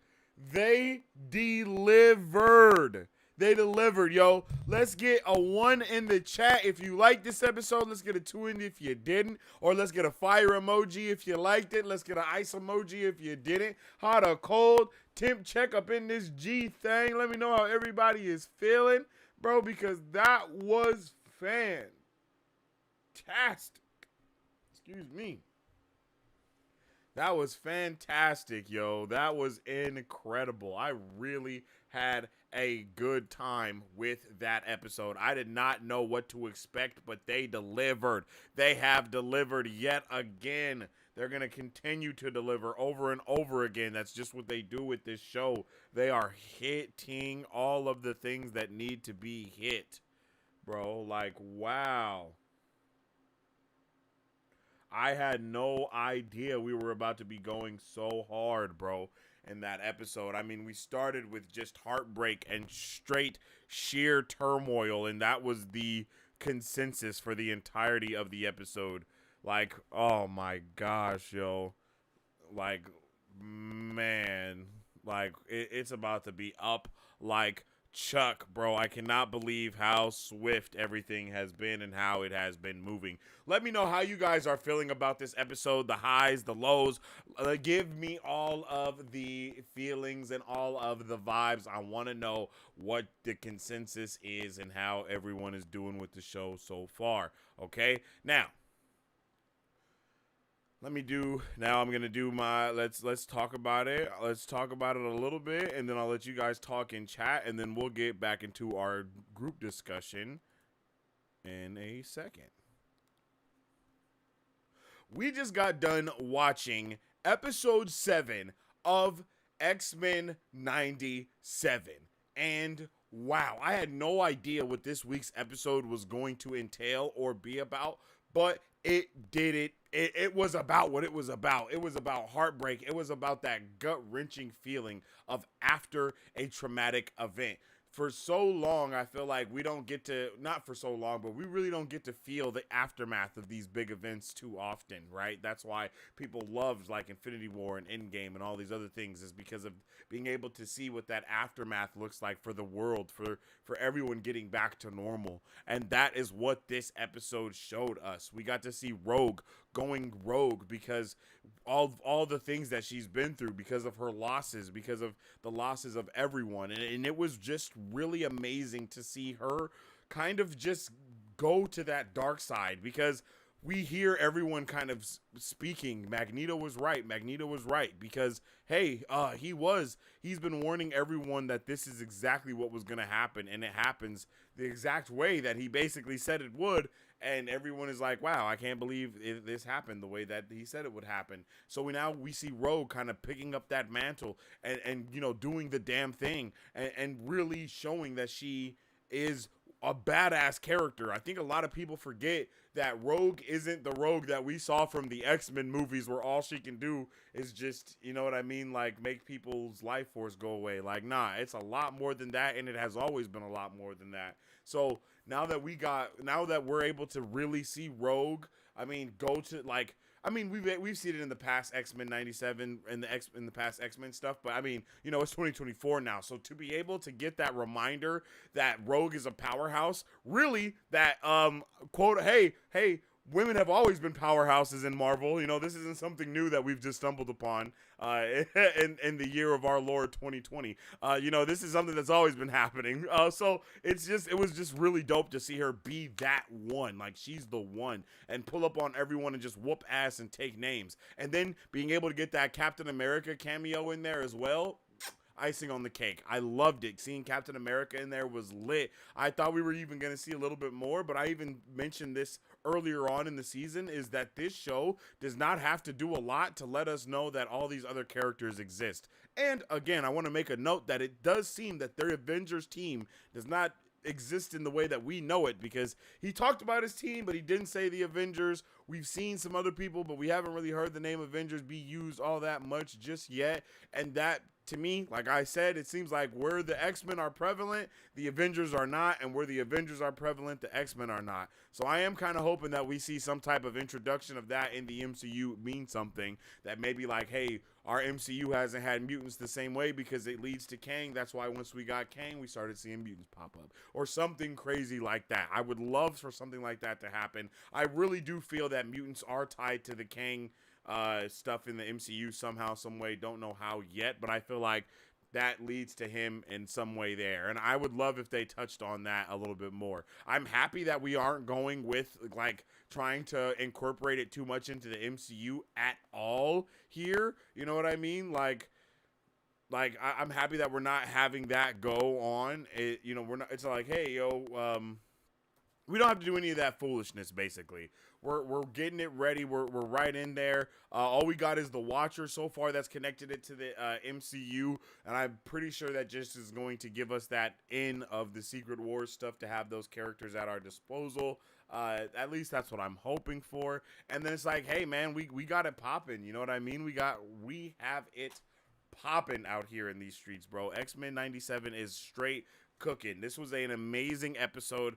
they delivered. They delivered, yo. Let's get a 1 in the chat if you liked this episode. Let's get a 2 in if you didn't. Or let's get a fire emoji if you liked it. Let's get an ice emoji if you didn't. Hot or cold. Temp check up in this G thing. Let me know how everybody is feeling, bro, because that was fantastic. Excuse me. That was fantastic, yo. That was incredible. I really had a good time with that episode. I did not know what to expect, but they delivered. They have delivered yet again. They're going to continue to deliver over and over again. That's just what they do with this show. They are hitting all of the things that need to be hit, bro. Like, wow. I had no idea we were about to be going so hard, bro, in that episode. I mean, we started with just heartbreak and straight sheer turmoil, and that was the consensus for the entirety of the episode. Like, oh my gosh, yo. Like, man. Like, it's about to be up like Chuck, bro. I cannot believe how swift everything has been and how it has been moving. Let me know how you guys are feeling about this episode, the highs, the lows. Give me all of the feelings and all of the vibes. I want to know what the consensus is and how everyone is doing with the show so far. Okay? Now, I'm going to do my, let's talk about it. Let's talk about it a little bit, and then I'll let you guys talk in chat, and then we'll get back into our group discussion in a second. We just got done watching episode 7 of X-Men 97, and wow, I had no idea what this week's episode was going to entail or be about, but it did it. It was about what it was about. It was about heartbreak. It was about that gut-wrenching feeling of after a traumatic event. For so long, I feel like we don't get to, not for so long, but we really don't get to feel the aftermath of these big events too often, right? That's why people loved like Infinity War and Endgame and all these other things, is because of being able to see what that aftermath looks like for the world, for everyone getting back to normal. And that is what this episode showed us. We got to see Rogue going rogue because all the things that she's been through, because of her losses, because of the losses of everyone. And it was just really amazing to see her kind of just go to that dark side, because we hear everyone kind of speaking, Magneto was right, because, hey, he's been warning everyone that this is exactly what was going to happen, and it happens the exact way that he basically said it would, and everyone is like, wow, I can't believe this happened the way that he said it would happen. So we see Rogue kind of picking up that mantle and you know, doing the damn thing, and really showing that she is a badass character. I think a lot of people forget that Rogue isn't the Rogue that we saw from the X-Men movies, where all she can do is just, you know what I mean, like make people's life force go away. Like, nah, it's a lot more than that, and it has always been a lot more than that. So now that we're able to really see Rogue, I mean, we've seen it in the past X-Men 97 and in the past X-Men stuff, but I mean, you know, it's 2024 now. So to be able to get that reminder that Rogue is a powerhouse, really, that quote, hey, women have always been powerhouses in Marvel. You know, this isn't something new that we've just stumbled upon in the year of our Lord 2020. You know, this is something that's always been happening. So it was just really dope to see her be that one. Like, she's the one, and pull up on everyone and just whoop ass and take names. And then being able to get that Captain America cameo in there as well. Icing on the cake. I loved it. Seeing Captain America in there was lit. I thought we were even going to see a little bit more, but I even mentioned this earlier on in the season, is that this show does not have to do a lot to let us know that all these other characters exist. And again, I want to make a note that it does seem that their Avengers team does not exist in the way that we know it, because he talked about his team, but he didn't say the Avengers. We've seen some other people, but we haven't really heard the name Avengers be used all that much just yet. And that, to me, like I said, it seems like where the X-Men are prevalent, the Avengers are not, and where the Avengers are prevalent, the X-Men are not. So I am kind of hoping that we see some type of introduction of that in the MCU mean something, that maybe like, hey, our MCU hasn't had mutants the same way because it leads to Kang. That's why once we got Kang, we started seeing mutants pop up. Or something crazy like that. I would love for something like that to happen. I really do feel that mutants are tied to the Kang stuff in the MCU somehow, some way. Don't know how yet, but I feel like that leads to him in some way there. And I would love if they touched on that a little bit more. I'm happy that we aren't going with like trying to incorporate it too much into the MCU at all here. You know what I mean? I'm happy that we're not having that go on. We're not. It's like, hey, we don't have to do any of that foolishness. Basically, we're getting it ready. We're right in there. All we got is the Watcher so far that's connected it to the MCU, and I'm pretty sure that just is going to give us that in of the Secret Wars stuff to have those characters at our disposal. At least that's what I'm hoping for. And then it's like, hey man, we got it popping. You know what I mean? We have it popping out here in these streets, bro. X-Men 97 is straight cooking. This was an amazing episode.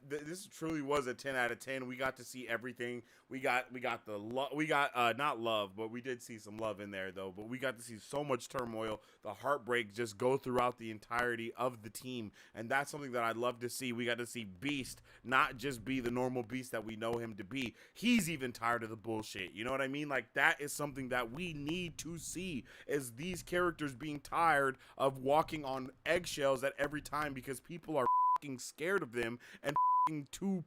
This truly was a 10 out of 10. We got to see everything. We got not love, but we did see some love in there though. But we got to see so much turmoil, the heartbreak just go throughout the entirety of the team, and that's something that I'd love to see. We got to see Beast not just be the normal Beast that we know him to be. He's even tired of the bullshit. You know what I mean? Like, that is something that we need to see, is these characters being tired of walking on eggshells at every time because people are fucking scared of them and fucking too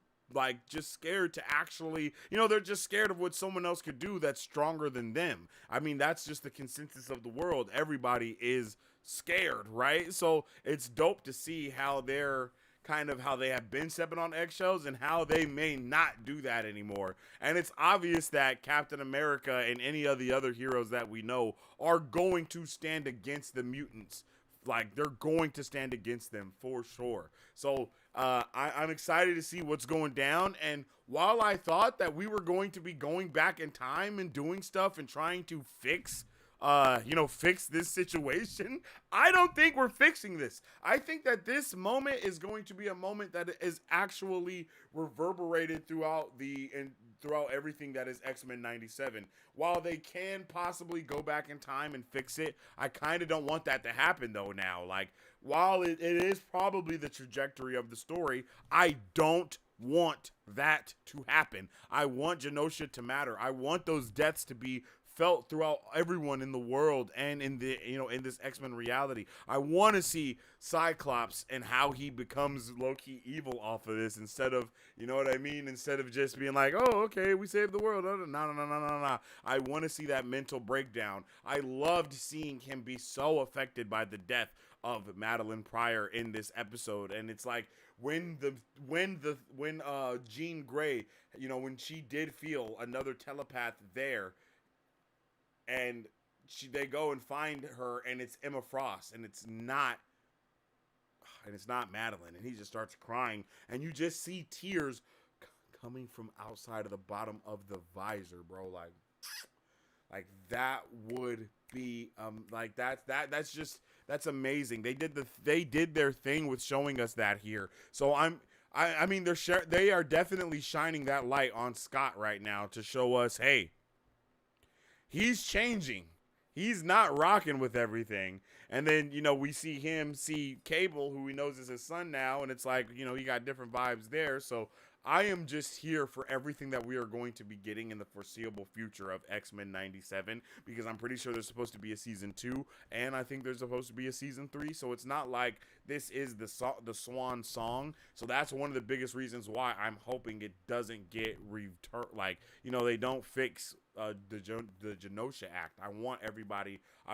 just scared to actually, they're just scared of what someone else could do that's stronger than them. I mean, that's just the consensus of the world. Everybody is scared, right? So it's dope to see how they're how they have been stepping on eggshells and how they may not do that anymore. And it's obvious that Captain America and any of the other heroes that we know are going to stand against the mutants. Like, they're going to stand against them for sure. So I'm excited to see what's going down. And while I thought that we were going to be going back in time and doing stuff and trying to fix this situation, I don't think we're fixing this. I think that this moment is going to be a moment that is actually reverberated throughout everything that is X-Men 97. While they can possibly go back in time and fix it, I kind of don't want that to happen though now. Like, while it is probably the trajectory of the story, I don't want that to happen. I want Genosha to matter. I want those deaths to be felt throughout everyone in the world and in the in this X-Men reality. I want to see Cyclops and how he becomes low-key evil off of this, instead of, instead of just being like, oh, okay, we saved the world. No. I want to see that mental breakdown. I loved seeing him be so affected by the death of Madeline Pryor in this episode. And it's like, when Jean Grey, when she did feel another telepath there, and they go and find her, and it's Emma Frost, and it's not Madeline, and he just starts crying, and you just see tears coming from outside of the bottom of the visor, bro. Like that would be that's amazing. They did their thing with showing us that here. So I mean they are definitely shining that light on Scott right now to show us, hey, he's changing. He's not rocking with everything. And then, we see Cable, who he knows is his son now, and it's like, he got different vibes there. So I am just here for everything that we are going to be getting in the foreseeable future of X-Men 97, because I'm pretty sure there's supposed to be a season 2, and I think there's supposed to be a season 3. So it's not like this is the swan song. So that's one of the biggest reasons why I'm hoping it doesn't get they don't fix the Genosha Act. I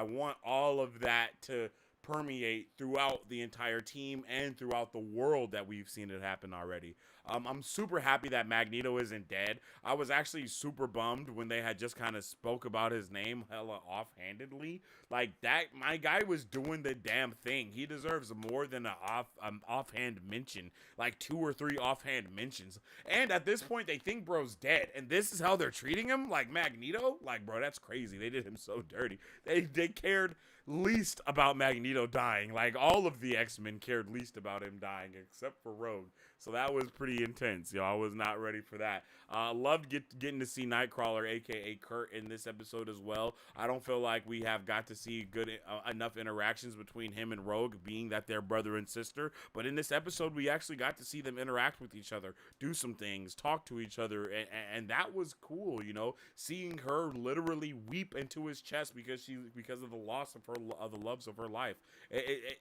want all of that to permeate throughout the entire team and throughout the world that we've seen it happen already. I'm super happy that Magneto isn't dead. I was actually super bummed when they had just kind of spoke about his name hella offhandedly. Like, that, my guy was doing the damn thing. He deserves more than an offhand mention, like 2 or 3 offhand mentions. And at this point, they think bro's dead, and this is how they're treating him, like Magneto. Like, bro, that's crazy. They did him so dirty. They cared least about Magneto dying. Like, all of the X-Men cared least about him dying, except for Rogue. So that was pretty intense, yo. I was not ready for that. Loved getting to see Nightcrawler, aka Kurt, in this episode as well. I don't feel like we have got to see good enough interactions between him and Rogue, being that they're brother and sister. But in this episode, we actually got to see them interact with each other, do some things, talk to each other, and that was cool. You know, seeing her literally weep into his chest because of the loss of the loves of her life.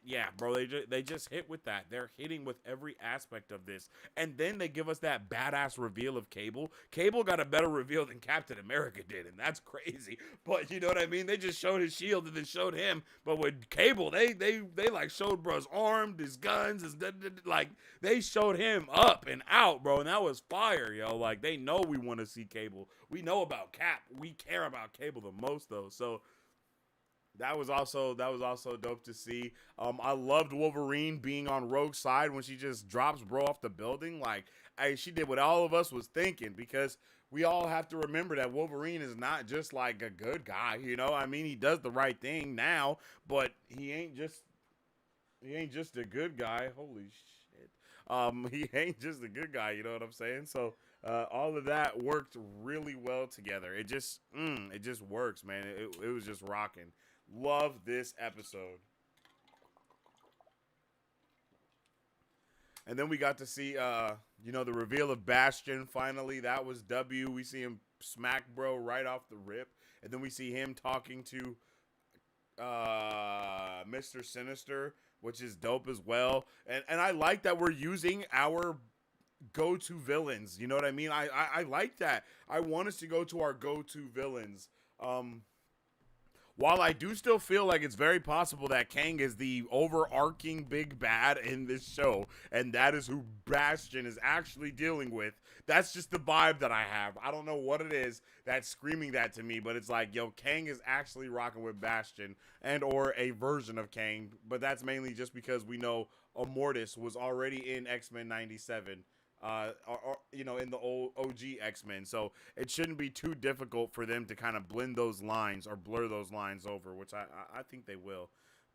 Yeah, bro, they just hit with that. They're hitting with every aspect of this, and then they give us that badass reveal of Cable. Cable got a better reveal than Captain America did, and that's crazy. But you know what I mean? They just showed his shield and then showed him. But with Cable, they like showed bro's arm, his guns, like they showed him up and out, bro, and that was fire, yo. Like, they know we want to see Cable. We know about Cap. We care about Cable the most, though. So that was also dope to see. I loved Wolverine being on Rogue's side when she just drops bro off the building. Like, she did what all of us was thinking, because we all have to remember that Wolverine is not just like a good guy, you know? I mean, he does the right thing now, but he ain't just a good guy. Holy shit. He ain't just a good guy, you know what I'm saying? So all of that worked really well together. It just works, man. It was just rocking. Love this episode. And then we got to see, the reveal of Bastion. Finally, that was W. We see him smack bro right off the rip. And then we see him talking to Mr. Sinister, which is dope as well. And I like that we're using our go-to villains. You know what I mean? I like that. I want us to go to our go-to villains. While I do still feel like it's very possible that Kang is the overarching big bad in this show, and that is who Bastion is actually dealing with, that's just the vibe that I have. I don't know what it is that's screaming that to me, but it's like, yo, Kang is actually rocking with Bastion, and or a version of Kang, but that's mainly just because we know Immortus was already in X-Men 97. In the old OG X-Men, so it shouldn't be too difficult for them to kind of blend those lines or blur those lines over, which I think they will.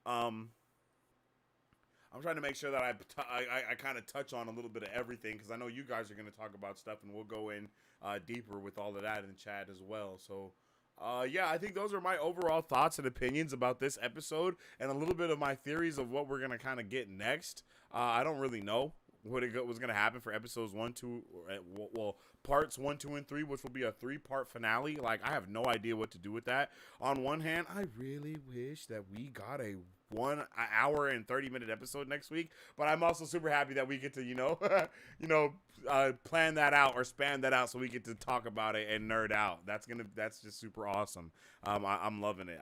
I'm trying to make sure that I kind of touch on a little bit of everything, because I know you guys are going to talk about stuff, and we'll go in deeper with all of that in chat as well. So I think those are my overall thoughts and opinions about this episode, and a little bit of my theories of what we're going to kind of get next. I don't really know what was going to happen for episodes 1, 2, parts 1, 2, and 3, which will be a 3-part finale. Like, I have no idea what to do with that. On one hand, I really wish that we got a 1 hour and 30-minute episode next week, but I'm also super happy that we get to, plan that out or span that out so we get to talk about it and nerd out. That's just super awesome. I'm loving it.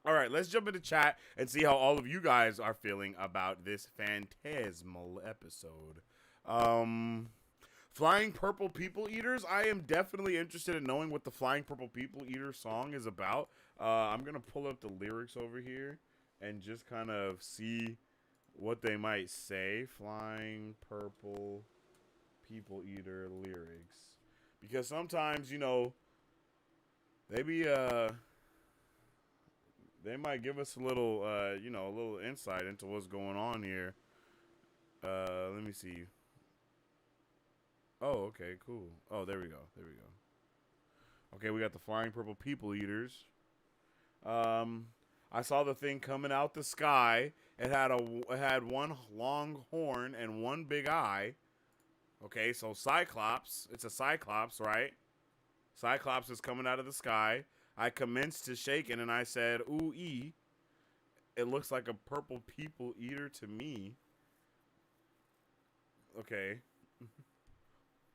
All right, let's jump into chat and see how all of you guys are feeling about this phantasmal episode. Flying Purple People Eaters. I am definitely interested in knowing what the Flying Purple People Eater song is about. I'm going to pull up the lyrics over here and just kind of see what they might say. Flying Purple People Eater lyrics. Because sometimes, maybe, they might give us a little, a little insight into what's going on here. Let me see. Oh, okay, cool. Oh, there we go. Okay, we got the Flying Purple People Eaters. I saw the thing coming out the sky. It had one long horn and one big eye. Okay, so Cyclops. It's a Cyclops, right? Cyclops is coming out of the sky. I commenced to shaking, and I said, ooh-ee. It looks like a purple people eater to me. Okay.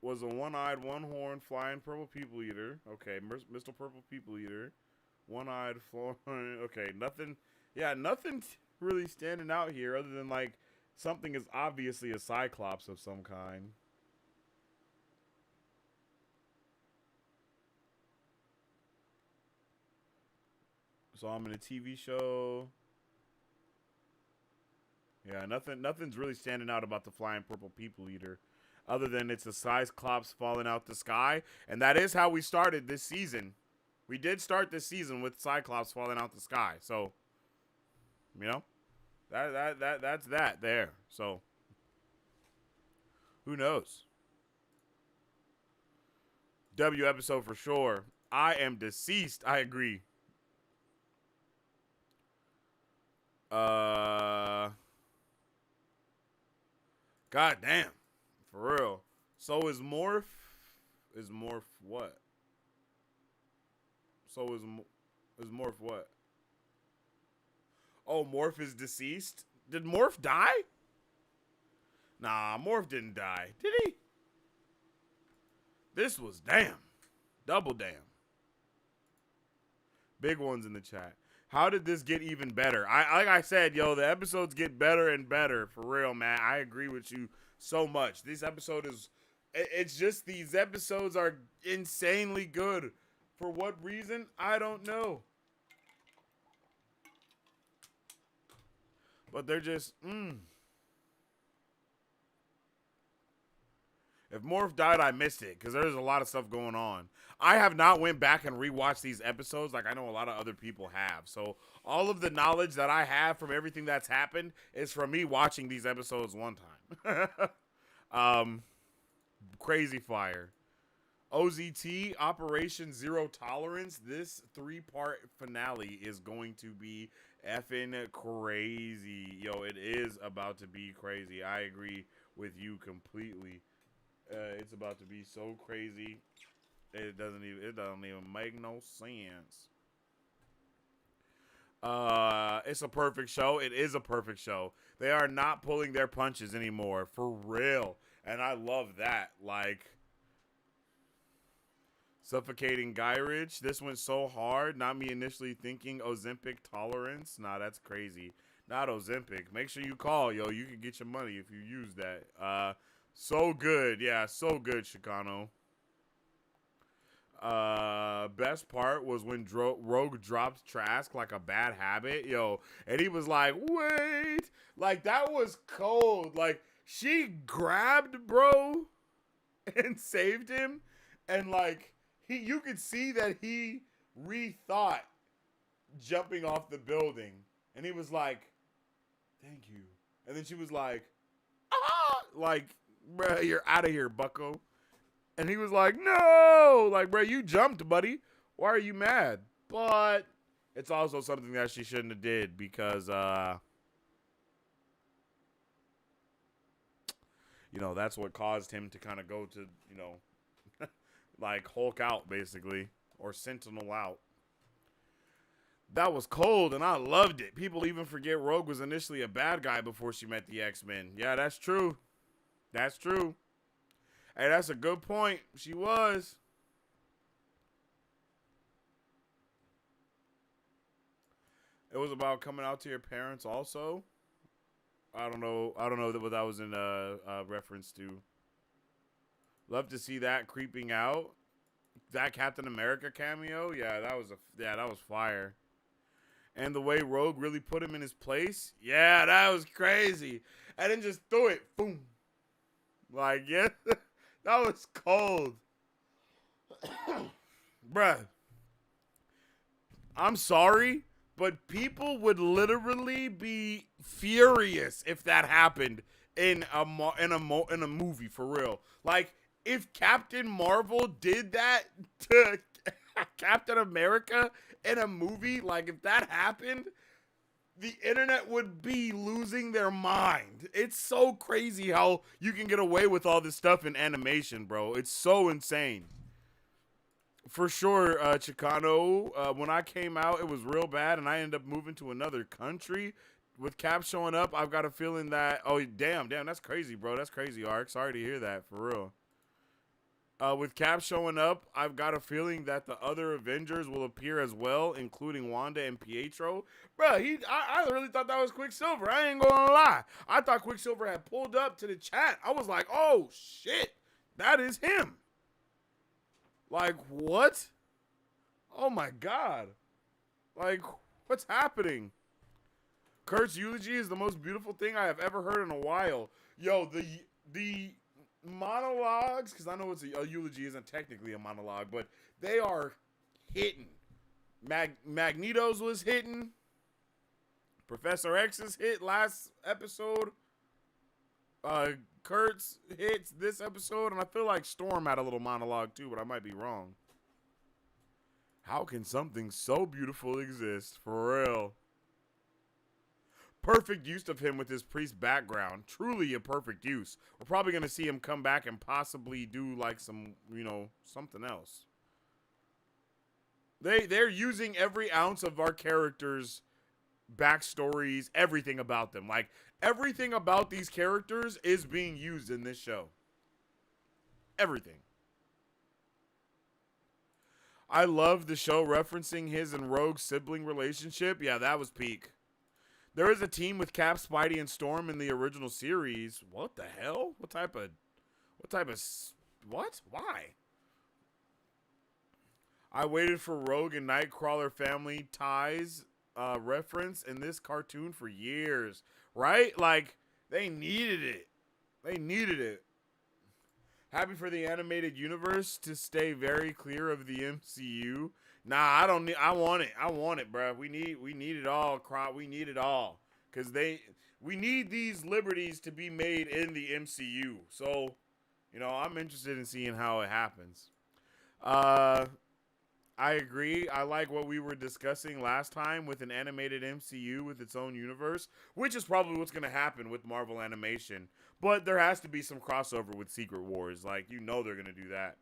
Was a one-eyed, one-horned, flying purple people eater. Okay, Mr. Purple People Eater. One-eyed, flying. Okay, nothing really standing out here other than, like, something is obviously a Cyclops of some kind. So I'm in a TV show. Yeah, nothing's really standing out about the Flying Purple People Eater, other than it's a Cyclops falling out the sky, and that is how we started this season. We did start this season with Cyclops falling out the sky, so you know that's that there. So who knows? W episode for sure. I am deceased. I agree. God damn. For real. So is Morph what? So is Morph what? Oh, Morph is deceased? Did Morph die? Nah, Morph didn't die. Did he? This was damn. Double damn. Big ones in the chat. How did this get even better? Like I said, yo, the episodes get better and better. For real, man. I agree with you so much. This episode is... It's just these episodes are insanely good. For what reason? I don't know. But they're just... If Morph died, I missed it because there's a lot of stuff going on. I have not went back and rewatched these episodes like I know a lot of other people have. So all of the knowledge that I have from everything that's happened is from me watching these episodes one time. Crazy fire. OZT, Operation Zero Tolerance. This 3-part finale is going to be effing crazy. Yo, it is about to be crazy. I agree with you completely. It's about to be so crazy. It doesn't even make no sense. It's a perfect show. It is a perfect show. They are not pulling their punches anymore, for real. And I love that. Like, suffocating Gyrich. This went so hard. Not me initially thinking Ozempic tolerance. Nah, that's crazy. Not Ozempic. Make sure you call, yo. You can get your money if you use that. So good. Yeah, so good, Chicano. Best part was when Rogue dropped Trask like a bad habit, yo. And he was like, wait. Like, that was cold. Like, she grabbed bro and saved him. And, like, you could see that he rethought jumping off the building. And he was like, thank you. And then she was like, ah! Like, bruh, you're out of here, bucko. And he was like, no! Like, bruh, you jumped, buddy. Why are you mad? But it's also something that she shouldn't have did because, you know, that's what caused him to kind of go to, you know, like Hulk out, basically. Or Sentinel out. That was cold, and I loved it. People even forget Rogue was initially a bad guy before she met the X-Men. Yeah, that's true. That's true. Hey, that's a good point. She was. It was about coming out to your parents also. I don't know what that was in reference to. Love to see that creeping out. That Captain America cameo, yeah, that was fire. And the way Rogue really put him in his place, yeah, that was crazy. And then just threw it, boom. Like, yeah, that was cold. Bruh, I'm sorry, but people would literally be furious if that happened in a movie, for real. Like, if Captain Marvel did that to Captain America in a movie, like, if that happened, the internet would be losing their mind. It's so crazy how you can get away with all this stuff in animation, bro. It's so insane. For sure, Chicano, when I came out, it was real bad, and I ended up moving to another country. With Cap showing up, I've got a feeling that... Oh, damn, that's crazy, bro. That's crazy, Ark. Sorry to hear that, for real. With Cap showing up, I've got a feeling that the other Avengers will appear as well, including Wanda and Pietro. Bro, I really thought that was Quicksilver. I ain't gonna lie. I thought Quicksilver had pulled up to the chat. I was like, oh, shit. That is him. Like, what? Oh, my God. Like, what's happening? Kurt's eulogy is the most beautiful thing I have ever heard in a while. Yo, the monologues, because I know it's a eulogy isn't technically a monologue, but they are hitting Magneto's was hitting. Professor X's hit last episode. Kurt's hits this episode, and I feel like Storm had a little monologue too, but I might be wrong. How can something so beautiful exist? For real. Perfect use of him with his priest background. Truly a perfect use. We're probably going to see him come back and possibly do like some, something else. They're using every ounce of our characters' backstories, everything about them. Like, everything about these characters is being used in this show. Everything. I love the show referencing his and Rogue's sibling relationship. Yeah, that was peak. There is a team with Cap, Spidey, and Storm in the original series. What the hell? What? Why? I waited for Rogue and Nightcrawler family ties reference in this cartoon for years. Right? Like, they needed it. Happy for the animated universe to stay very clear of the MCU. Nah, I want it, bro. We need it all, we need it all. Cause we need these liberties to be made in the MCU. So, I'm interested in seeing how it happens. I agree. I like what we were discussing last time with an animated MCU with its own universe, which is probably what's going to happen with Marvel Animation. But there has to be some crossover with Secret Wars. Like, they're going to do that.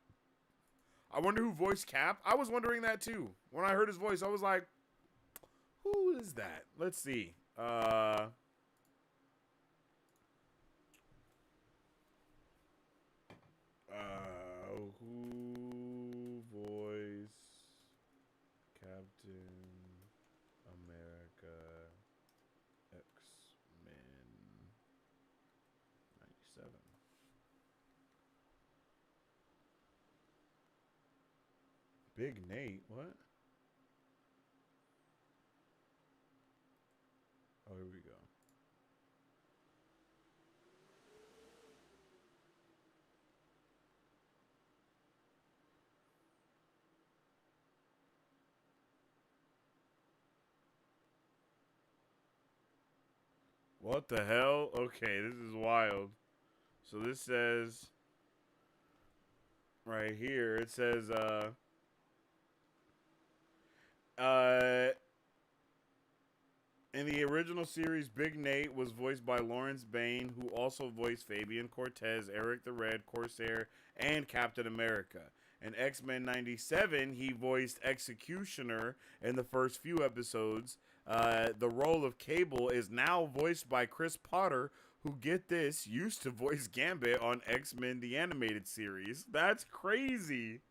I wonder who voiced Cap. I was wondering that too. When I heard his voice, I was like, who is that? Let's see. Who voiced Captain America X-Men 97? Big Nate, what? Oh, here we go. What the hell? Okay, this is wild. So this says right here, it says in the original series, Big Nate was voiced by Lawrence Bain, who also voiced Fabian Cortez, Eric the Red, Corsair, and Captain America. In X-Men 97, he voiced Executioner in the first few episodes. The role of Cable is now voiced by Chris Potter, who, get this, used to voice Gambit on X-Men the Animated Series. That's crazy.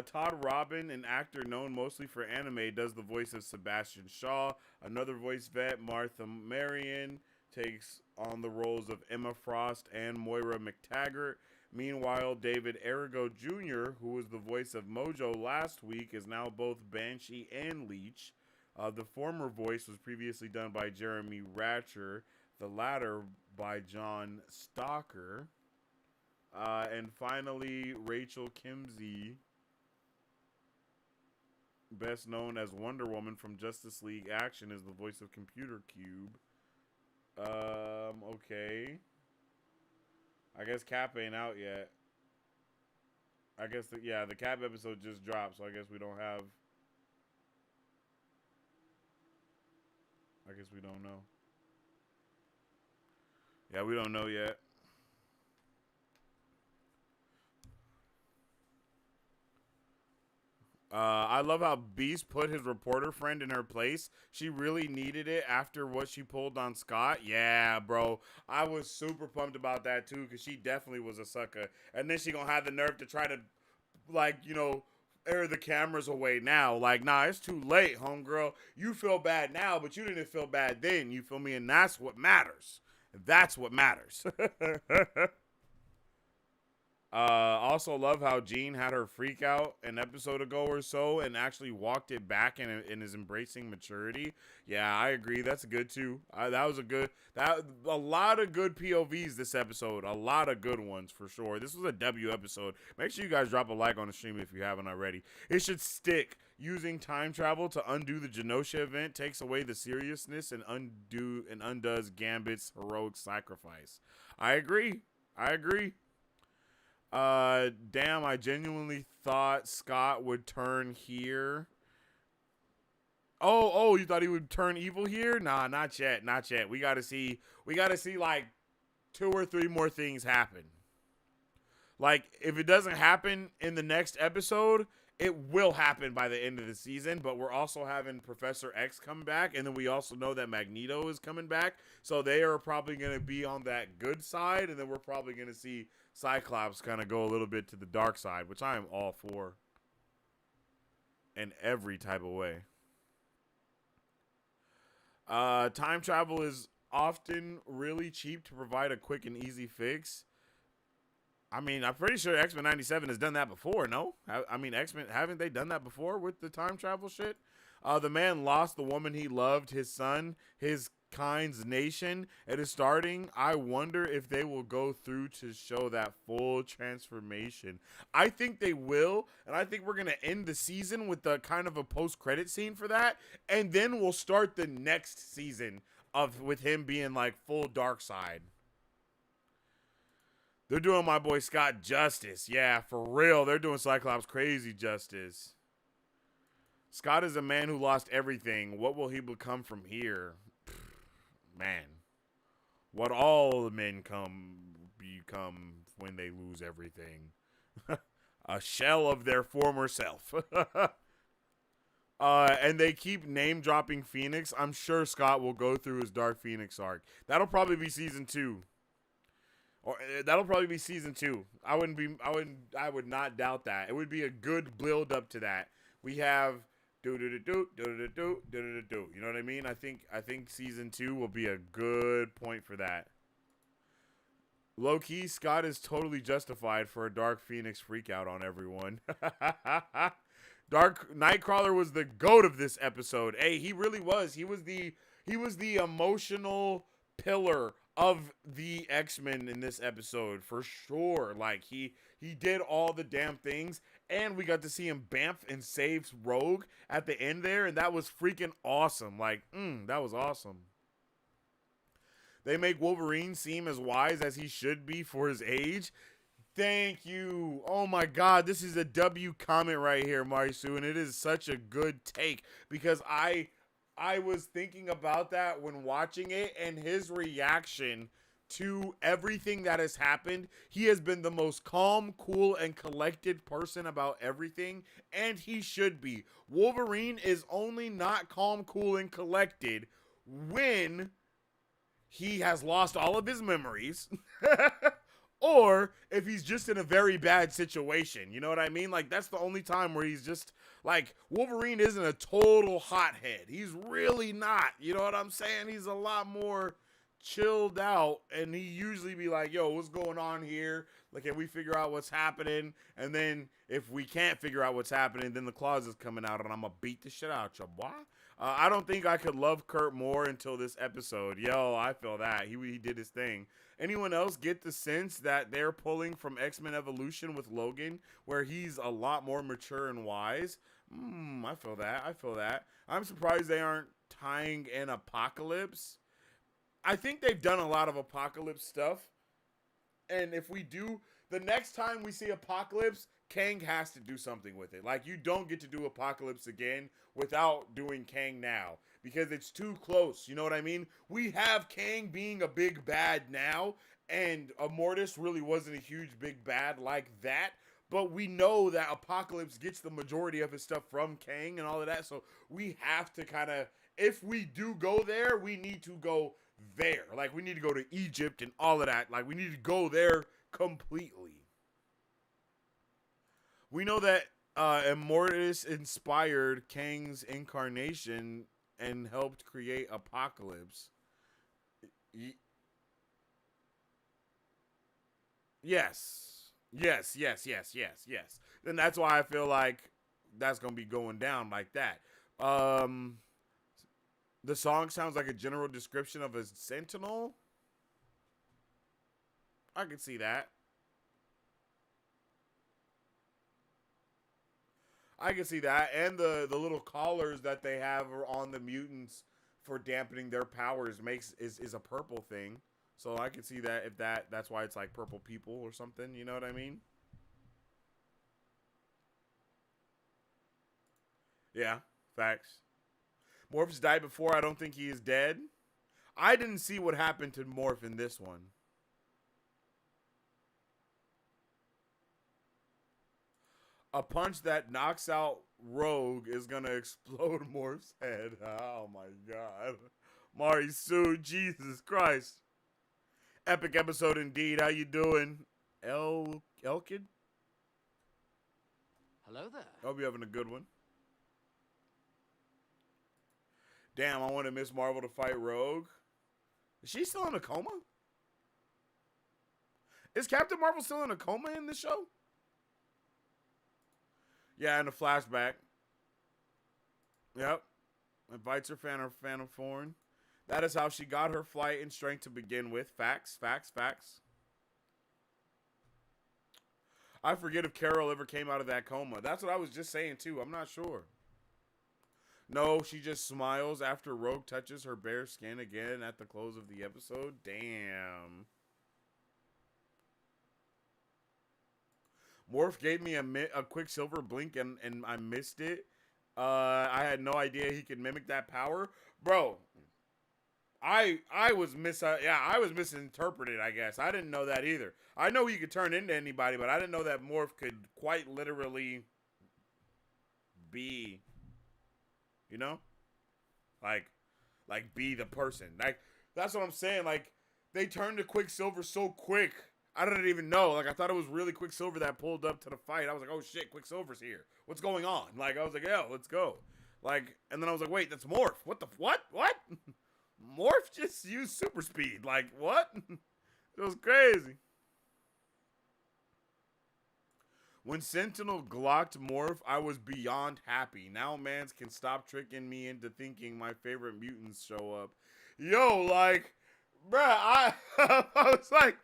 Todd Robin, an actor known mostly for anime, does the voice of Sebastian Shaw. Another voice vet, Martha Marion, takes on the roles of Emma Frost and Moira McTaggart. Meanwhile, David Arrigo Jr., who was the voice of Mojo last week, is now both Banshee and Leech. The former voice was previously done by Jeremy Ratcher, the latter by John Stalker. And finally, Rachel Kimsey, best known as Wonder Woman from Justice League Action, is the voice of Computer Cube. Okay. I guess Cap ain't out yet. I guess, the Cap episode just dropped, so I guess we don't have... I guess we don't know. Yeah, we don't know yet. I love how Beast put his reporter friend in her place. She really needed it after what she pulled on Scott. Yeah, bro. I was super pumped about that, too, because she definitely was a sucker. And then she gonna have the nerve to try to, air the cameras away now. Like, nah, it's too late, homegirl. You feel bad now, but you didn't feel bad then. You feel me? And that's what matters. That's what matters. Also love how Jean had her freak out an episode ago or so and actually walked it back and is embracing maturity. Yeah, I agree. That's good too. That was a lot of good POVs this episode. A lot of good ones for sure. This was a W episode. Make sure you guys drop a like on the stream if you haven't already. It should stick. Using time travel to undo the Genosha event takes away the seriousness and undoes Gambit's heroic sacrifice. I agree. Damn, I genuinely thought Scott would turn here. Oh, you thought he would turn evil here? Nah, not yet. We gotta see like 2 or 3 more things happen. Like, if it doesn't happen in the next episode, it will happen by the end of the season, but we're also having Professor X come back, and then we also know that Magneto is coming back, so they are probably going to be on that good side, and then we're probably going to see Cyclops kind of go a little bit to the dark side, which I am all for in every type of way. Time travel is often really cheap to provide a quick and easy fix. I mean, I'm pretty sure X-Men 97 has done that before, no? I mean, X-Men, haven't they done that before with the time travel shit? The man lost the woman he loved, his son, his kind's nation. It is starting. I wonder if they will go through to show that full transformation. I think they will, and I think we're going to end the season with the kind of a post-credit scene for that, and then we'll start the next season with him being like full dark side. They're doing my boy Scott justice. Yeah, for real. They're doing Cyclops crazy justice. Scott is a man who lost everything. What will he become from here? Man. What all men become when they lose everything. A shell of their former self. And they keep name-dropping Phoenix. I'm sure Scott will go through his Dark Phoenix arc. That'll probably be season 2. Or that'll probably be season 2. I would not doubt that. It would be a good build up to that. We have you know what I mean? I think season 2 will be a good point for that. Low key, Scott is totally justified for a Dark Phoenix freakout on everyone. Dark Nightcrawler was the GOAT of this episode. Hey, he really was. He was the emotional pillar of the X-Men in this episode for sure. Like he did all the damn things, and we got to see him bamf and save Rogue at the end there, and that was freaking awesome. Like, that was awesome. They make Wolverine seem as wise as he should be for his age. Thank you. Oh my God, this is a W comment right here, Marisu, and it is such a good take because I was thinking about that when watching it, and his reaction to everything that has happened. He has been the most calm, cool, and collected person about everything, and he should be. Wolverine is only not calm, cool, and collected when he has lost all of his memories or if he's just in a very bad situation. You know what I mean? Like, that's the only time where he's just like, Wolverine isn't a total hothead. He's really not. You know what I'm saying? He's a lot more chilled out, and he usually be like, yo, what's going on here? Like, can we figure out what's happening? And then if we can't figure out what's happening, then the claws is coming out, and I'm gonna beat the shit out you, boy. I don't think I could love Kurt more until this episode. Yo, I feel that. He did his thing. Anyone else get the sense that they're pulling from X-Men Evolution with Logan, where he's a lot more mature and wise? I feel that. I'm surprised they aren't tying in Apocalypse. I think they've done a lot of Apocalypse stuff. And if we do, the next time we see Apocalypse, Kang has to do something with it. Like, you don't get to do Apocalypse again without doing Kang now, because it's too close. You know what I mean? We have Kang being a big bad now, and Immortus really wasn't a huge big bad like that. But we know that Apocalypse gets the majority of his stuff from Kang and all of that. So we have to kind of, if we do go there, we need to go there. Like, we need to go to Egypt and all of that. Like, we need to go there completely. We know that Immortus inspired Kang's incarnation and helped create Apocalypse. Yes. Yes, yes, yes, yes, yes. And that's why I feel like that's gonna be going down like that. Um, the song sounds like a general description of a sentinel. I can see that. I can see that, and the little collars that they have on the mutants for dampening their powers is a purple thing. So I can see that if that's why it's like purple people or something. You know what I mean? Yeah, facts. Morph's died before. I don't think he is dead. I didn't see what happened to Morph in this one. A punch that knocks out Rogue is gonna explode Morph's head. Oh my god. Mari Sue, Jesus Christ. Epic episode indeed. How you doing? Elkid? Hello there. Hope you're having a good one. Damn, I wanted Miss Marvel to fight Rogue. Is she still in a coma? Is Captain Marvel still in a coma in this show? Yeah, in a flashback. Yep. Invites her Phantom Form. That is how she got her flight and strength to begin with. Facts, facts, facts. I forget if Carol ever came out of that coma. That's what I was just saying, too. I'm not sure. No, she just smiles after Rogue touches her bare skin again at the close of the episode. Damn. Morph gave me a Quicksilver blink and I missed it. I had no idea he could mimic that power. Bro, I was misinterpreted, I guess. I didn't know that either. I know he could turn into anybody, but I didn't know that Morph could quite literally be, you know? Like be the person. Like, that's what I'm saying. Like, they turned to Quicksilver so quick. I didn't even know. Like, I thought it was really Quicksilver that pulled up to the fight. I was like, oh shit, Quicksilver's here. What's going on? Like, I was like, yo, let's go. Like, and then I was like, wait, that's Morph. What the, what? Morph just used super speed. Like, what? It was crazy. When Sentinel glocked Morph, I was beyond happy. Now mans can stop tricking me into thinking my favorite mutants show up. Yo, like, bruh, I was like,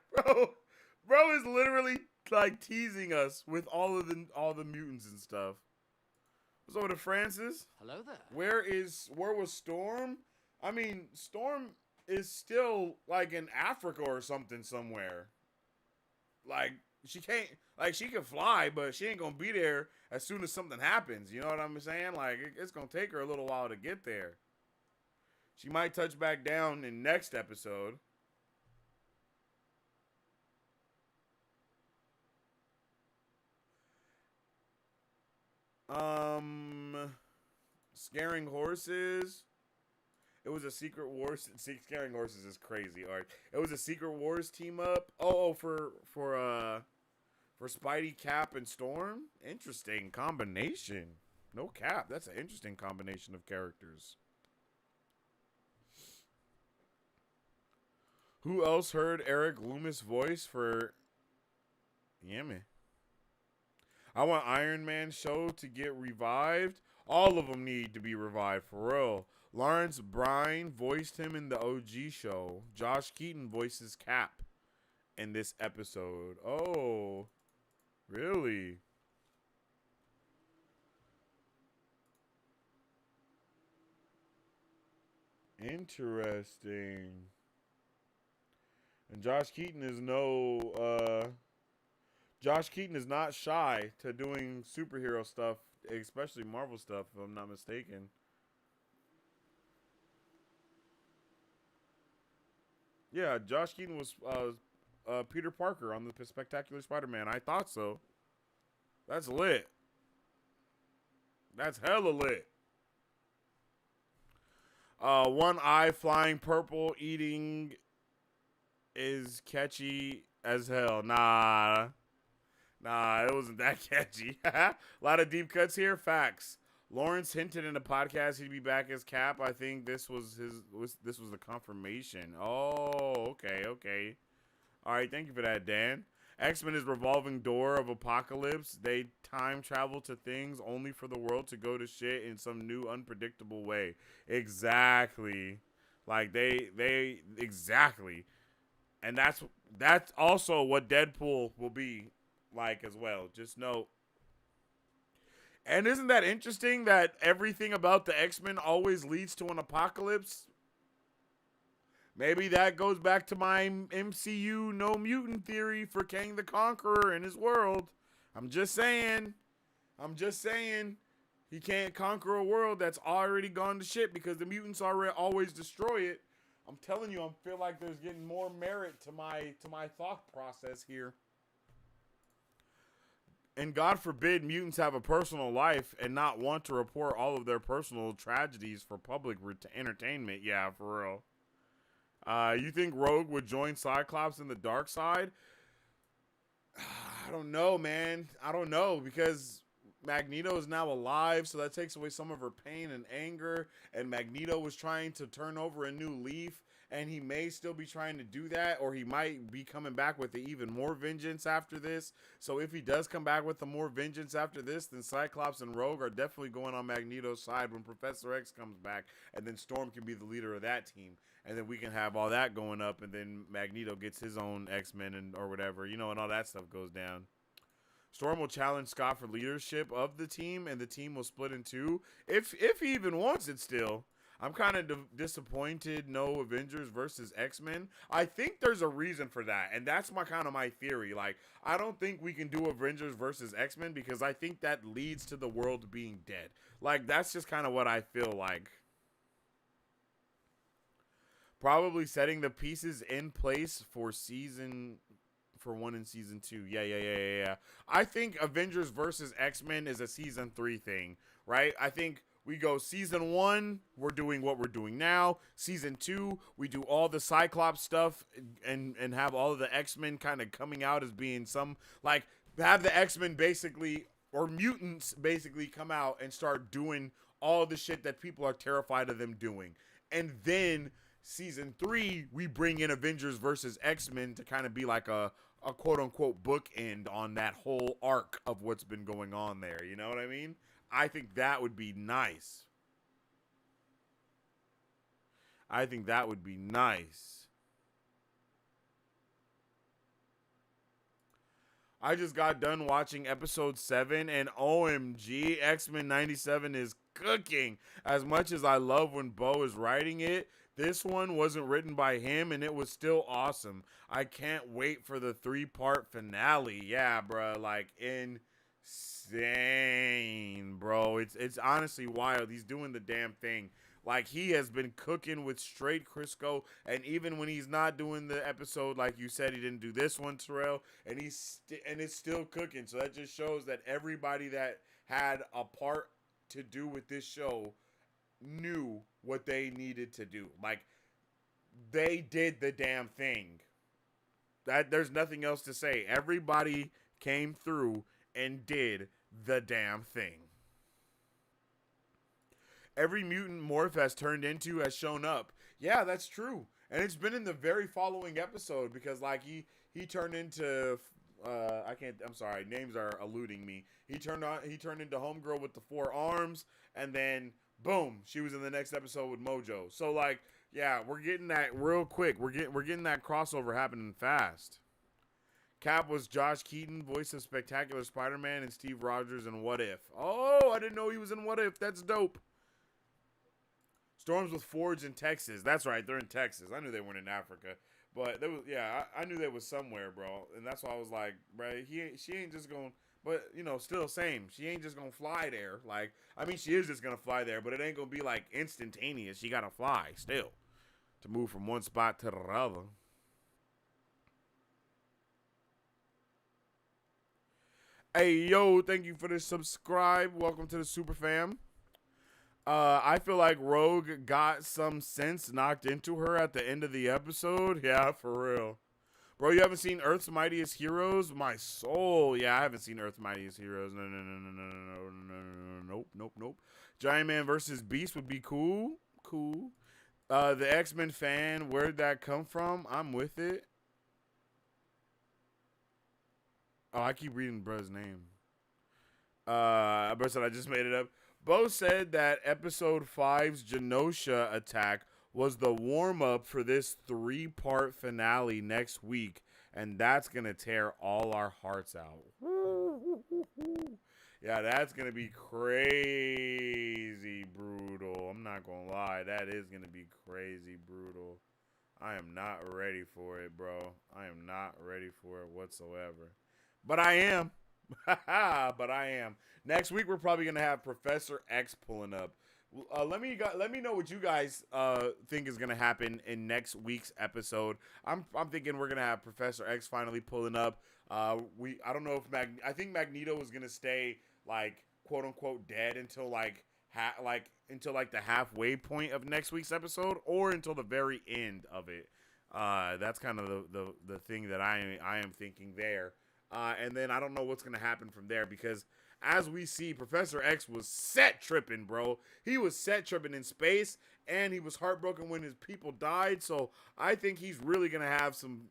bro is literally like teasing us with all the mutants and stuff. What's over to Francis? Hello there. Where was Storm? I mean, Storm is still like in Africa or something somewhere. Like, she can't, like, she can fly, but she ain't gonna be there as soon as something happens. You know what I'm saying? Like, it's gonna take her a little while to get there. She might touch back down in next episode. Scaring horses. It was a Secret Wars. Scaring horses is crazy. All right, it was a Secret Wars team up. Oh, for Spidey, Cap, and Storm. Interesting combination. No Cap. That's an interesting combination of characters. Who else heard Eric Loomis' voice for? Yeah, man. I want Iron Man show to get revived. All of them need to be revived for real. Lawrence Bryan voiced him in the OG show. Josh Keaton voices Cap in this episode. Oh, really? Interesting. And Josh Keaton is Josh Keaton is not shy to doing superhero stuff, especially Marvel stuff, if I'm not mistaken. Yeah, Josh Keaton was Peter Parker on the Spectacular Spider-Man. I thought so. That's lit. That's hella lit. One eye flying purple eating is catchy as hell. Nah, it wasn't that catchy. A lot of deep cuts here. Facts. Lawrence hinted in the podcast he'd be back as Cap. I think this was the confirmation. Oh, okay. All right, thank you for that, Dan. X-Men is revolving door of apocalypse. They time travel to things only for the world to go to shit in some new unpredictable way. Exactly. Like they exactly. And that's also what Deadpool will be like as well. Just know. And isn't that interesting that everything about the X-Men always leads to an apocalypse? Maybe that goes back to my MCU no mutant theory for Kang the Conqueror and his world. I'm just saying. I'm just saying. He can't conquer a world that's already gone to shit because the mutants already always destroy it. I'm telling you, I feel like there's getting more merit to my thought process here. And God forbid mutants have a personal life and not want to report all of their personal tragedies for public entertainment. Yeah, for real. You think Rogue would join Cyclops in the dark side? I don't know, man. I don't know because Magneto is now alive, so that takes away some of her pain and anger. And Magneto was trying to turn over a new leaf, and he may still be trying to do that, or he might be coming back with even more vengeance after this. So if he does come back with the more vengeance after this, then Cyclops and Rogue are definitely going on Magneto's side when Professor X comes back, and then Storm can be the leader of that team. And then we can have all that going up, and then Magneto gets his own X-Men and or whatever, and all that stuff goes down. Storm will challenge Scott for leadership of the team, and the team will split in two if he even wants it still. I'm kind of disappointed no Avengers versus X-Men. I think there's a reason for that, and that's my theory. Like, I don't think we can do Avengers versus X-Men because I think that leads to the world being dead. Like, that's just kind of what I feel like. Probably setting the pieces in place for 1 and season 2. Yeah. I think Avengers versus X-Men is a season 3 thing, right? I think we go season 1, we're doing what we're doing now. Season 2, we do all the Cyclops stuff and have all of the X-Men kind of coming out as being some, like, have the X-Men basically, or mutants basically come out and start doing all the shit that people are terrified of them doing. And then season 3, we bring in Avengers versus X-Men to kind of be like a quote-unquote bookend on that whole arc of what's been going on there. You know what I mean? I think that would be nice. I think that would be nice. I just got done watching episode 7, and OMG, X-Men 97 is cooking. As much as I love when Bo is writing it, this one wasn't written by him, and it was still awesome. I can't wait for the 3-part finale. Yeah, bro, like, insane, bro. It's honestly wild. He's doing the damn thing. Like, he has been cooking with straight Crisco, and even when he's not doing the episode, like you said, he didn't do this one, Terrell, and it's still cooking. So that just shows that everybody that had a part to do with this show knew what they needed to do. Like, they did the damn thing. That there's nothing else to say. Everybody came through and did the damn thing. Every mutant Morph has turned into has shown up. Yeah, that's true. And it's been in the very following episode because, like, he turned into I'm sorry, names are eluding me. He turned into Homegirl with the 4 arms, and then boom, she was in the next episode with Mojo. So, like, yeah, we're getting that real quick. We're getting that crossover happening fast. Cap was Josh Keaton, voice of Spectacular Spider-Man, and Steve Rogers in What If. Oh, I didn't know he was in What If. That's dope. Storms with Forge in Texas. That's right, they're in Texas. I knew they weren't in Africa. But there was, yeah, I knew they was somewhere, bro. And that's why I was like, bro, she ain't just going, but, still same. She ain't just going to fly there. Like, I mean, she is just going to fly there, but it ain't going to be, like, instantaneous. She got to fly still to move from one spot to the other. Hey, yo, thank you for the subscribe. Welcome to the Super Fam. I feel like Rogue got some sense knocked into her at the end of the episode. Yeah, for real. Bro, you haven't seen Earth's Mightiest Heroes? My soul. Yeah, I haven't seen Earth's Mightiest Heroes. Nope. Giant Man versus Beast would be cool. Cool. The X-Men fan, where'd that come from? I'm with it. Oh, I keep reading bro's name. Bro said I just made it up. Bo said that episode 5's Genosha attack was the warm up for this 3-part finale next week, and that's gonna tear all our hearts out. Yeah, that's gonna be crazy brutal. I'm not gonna lie, that is gonna be crazy brutal. I am not ready for it, bro. I am not ready for it whatsoever. But I am. But I am. Next week we're probably gonna have Professor X pulling up. Let me know what you guys think is gonna happen in next week's episode. I'm thinking we're gonna have Professor X finally pulling up. I don't know if I think Magneto is gonna stay like quote unquote dead until until the halfway point of next week's episode, or until the very end of it. That's kind of the thing that I am thinking there. And then I don't know what's going to happen from there, because as we see, Professor X was set tripping, bro. He was set tripping in space, and he was heartbroken when his people died. So I think he's really going to have some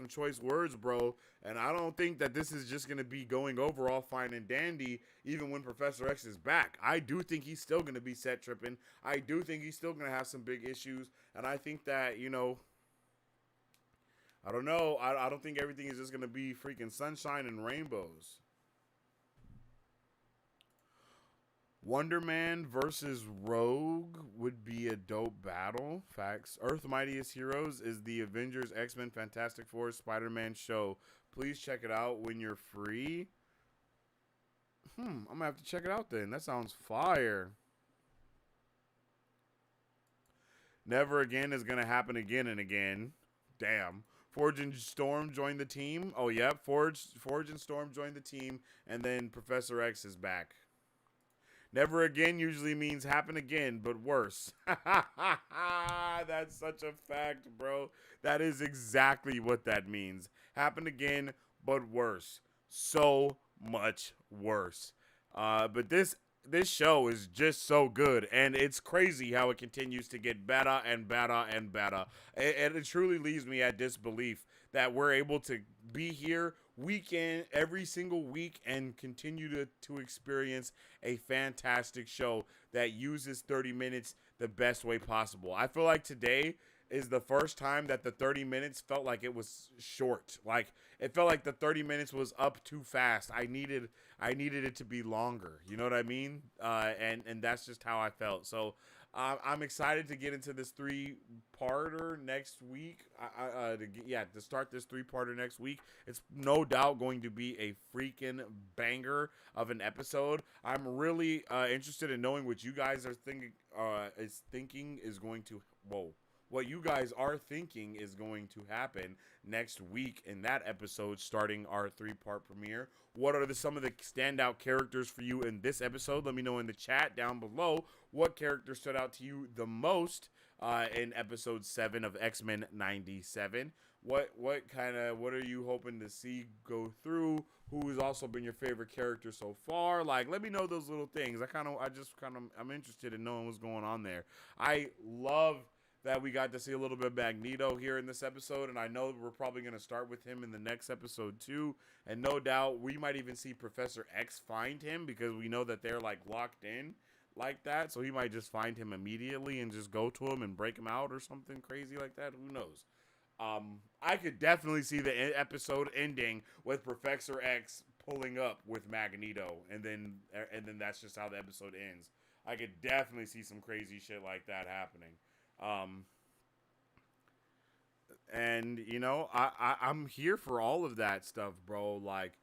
choice words, bro. And I don't think that this is just going to be going over all fine and dandy, even when Professor X is back. I do think he's still going to be set tripping. I do think he's still going to have some big issues. And I think that, I don't know. I don't think everything is just going to be freaking sunshine and rainbows. Wonder Man versus Rogue would be a dope battle. Facts. Earth Mightiest Heroes is the Avengers, X-Men, Fantastic Four, Spider-Man show. Please check it out when you're free. I'm going to have to check it out then. That sounds fire. Never Again is going to happen again and again. Damn. Forge and Storm joined the team. Oh, yeah. Forge and Storm joined the team. And then Professor X is back. Never Again usually means happen again, but worse. That's such a fact, bro. That is exactly what that means. Happen again, but worse. So much worse. But this show is just so good, and it's crazy how it continues to get better and better and better. And it truly leaves me at disbelief that we're able to be here weekend every single week and continue to experience a fantastic show that uses 30 minutes the best way possible. I feel like today is the first time that the 30 minutes felt like it was short. Like it felt like the 30 minutes was up too fast. I needed it to be longer. You know what I mean? And that's just how I felt. So I'm excited to get into this 3-parter next week. To start this 3-parter next week. It's no doubt going to be a freaking banger of an episode. I'm really interested in knowing what you guys are thinking is going to. Whoa. What you guys are thinking is going to happen next week in that episode, starting our 3-part premiere. What are some of the standout characters for you in this episode? Let me know in the chat down below what character stood out to you the most in episode 7 of X-Men 97. What are you hoping to see go through? Who has also been your favorite character so far? Like, let me know those little things. I'm interested in knowing what's going on there. I love that we got to see a little bit of Magneto here in this episode, and I know we're probably going to start with him in the next episode too, and no doubt we might even see Professor X find him, because we know that they're like locked in like that, so he might just find him immediately and just go to him and break him out or something crazy like that. Who knows? I could definitely see the episode ending with Professor X pulling up with Magneto, and then that's just how the episode ends. I could definitely see some crazy shit like that happening. And I'm here for all of that stuff, bro. Like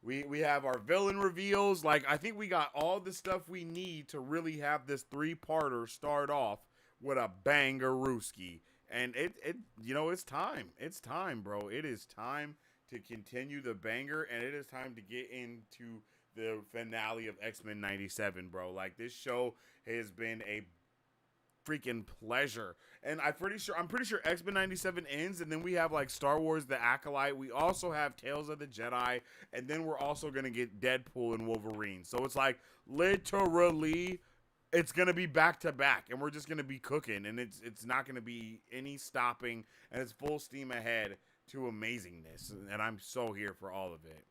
we have our villain reveals. Like I think we got all the stuff we need to really have this 3-parter start off with a bangarooski. And it's time. It's time, bro. It is time to continue the banger, and it is time to get into the finale of X-Men 97, bro. Like this show has been a freaking pleasure, and I'm pretty sure X-Men 97 ends, and then we have like Star Wars The Acolyte. We also have Tales of the Jedi, and then we're also gonna get Deadpool and Wolverine. So it's like literally it's gonna be back to back, and we're just gonna be cooking, and it's not gonna be any stopping, and it's full steam ahead to amazingness, and I'm so here for all of it.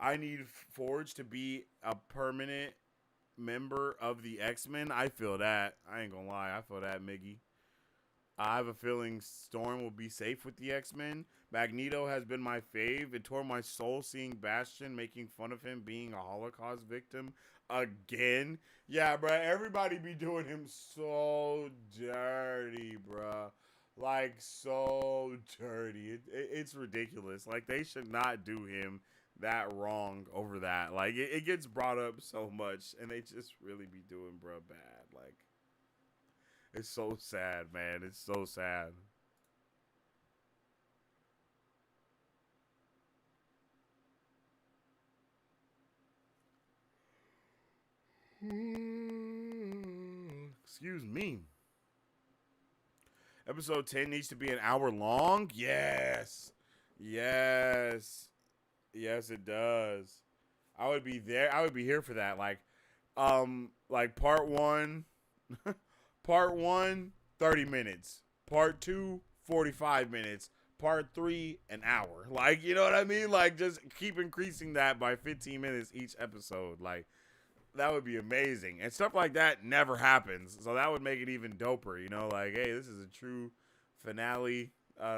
I need Forge to be a permanent member of the X-Men. I feel that. I ain't gonna lie. I feel that, Miggy. I have a feeling Storm will be safe with the X-Men. Magneto has been my fave. It tore my soul seeing Bastion making fun of him being a Holocaust victim again. Yeah, bro. Everybody be doing him so dirty, bro. Like, so dirty. It's ridiculous. Like, they should not do him that wrong over that. Like, it gets brought up so much, and they just really be doing bro bad. Like, it's so sad, man. It's so sad. Excuse me. Episode 10 needs to be an hour long? Yes. Yes. Yes, it does. I would be there. I would be here for that. Like part 1 part 1 30 minutes. Part 2 45 minutes. Part 3 an hour. Like, you know what I mean? Like, just keep increasing that by 15 minutes each episode. Like, that would be amazing. And stuff like that never happens. So that would make it even doper, you know? Like, hey, this is a true finale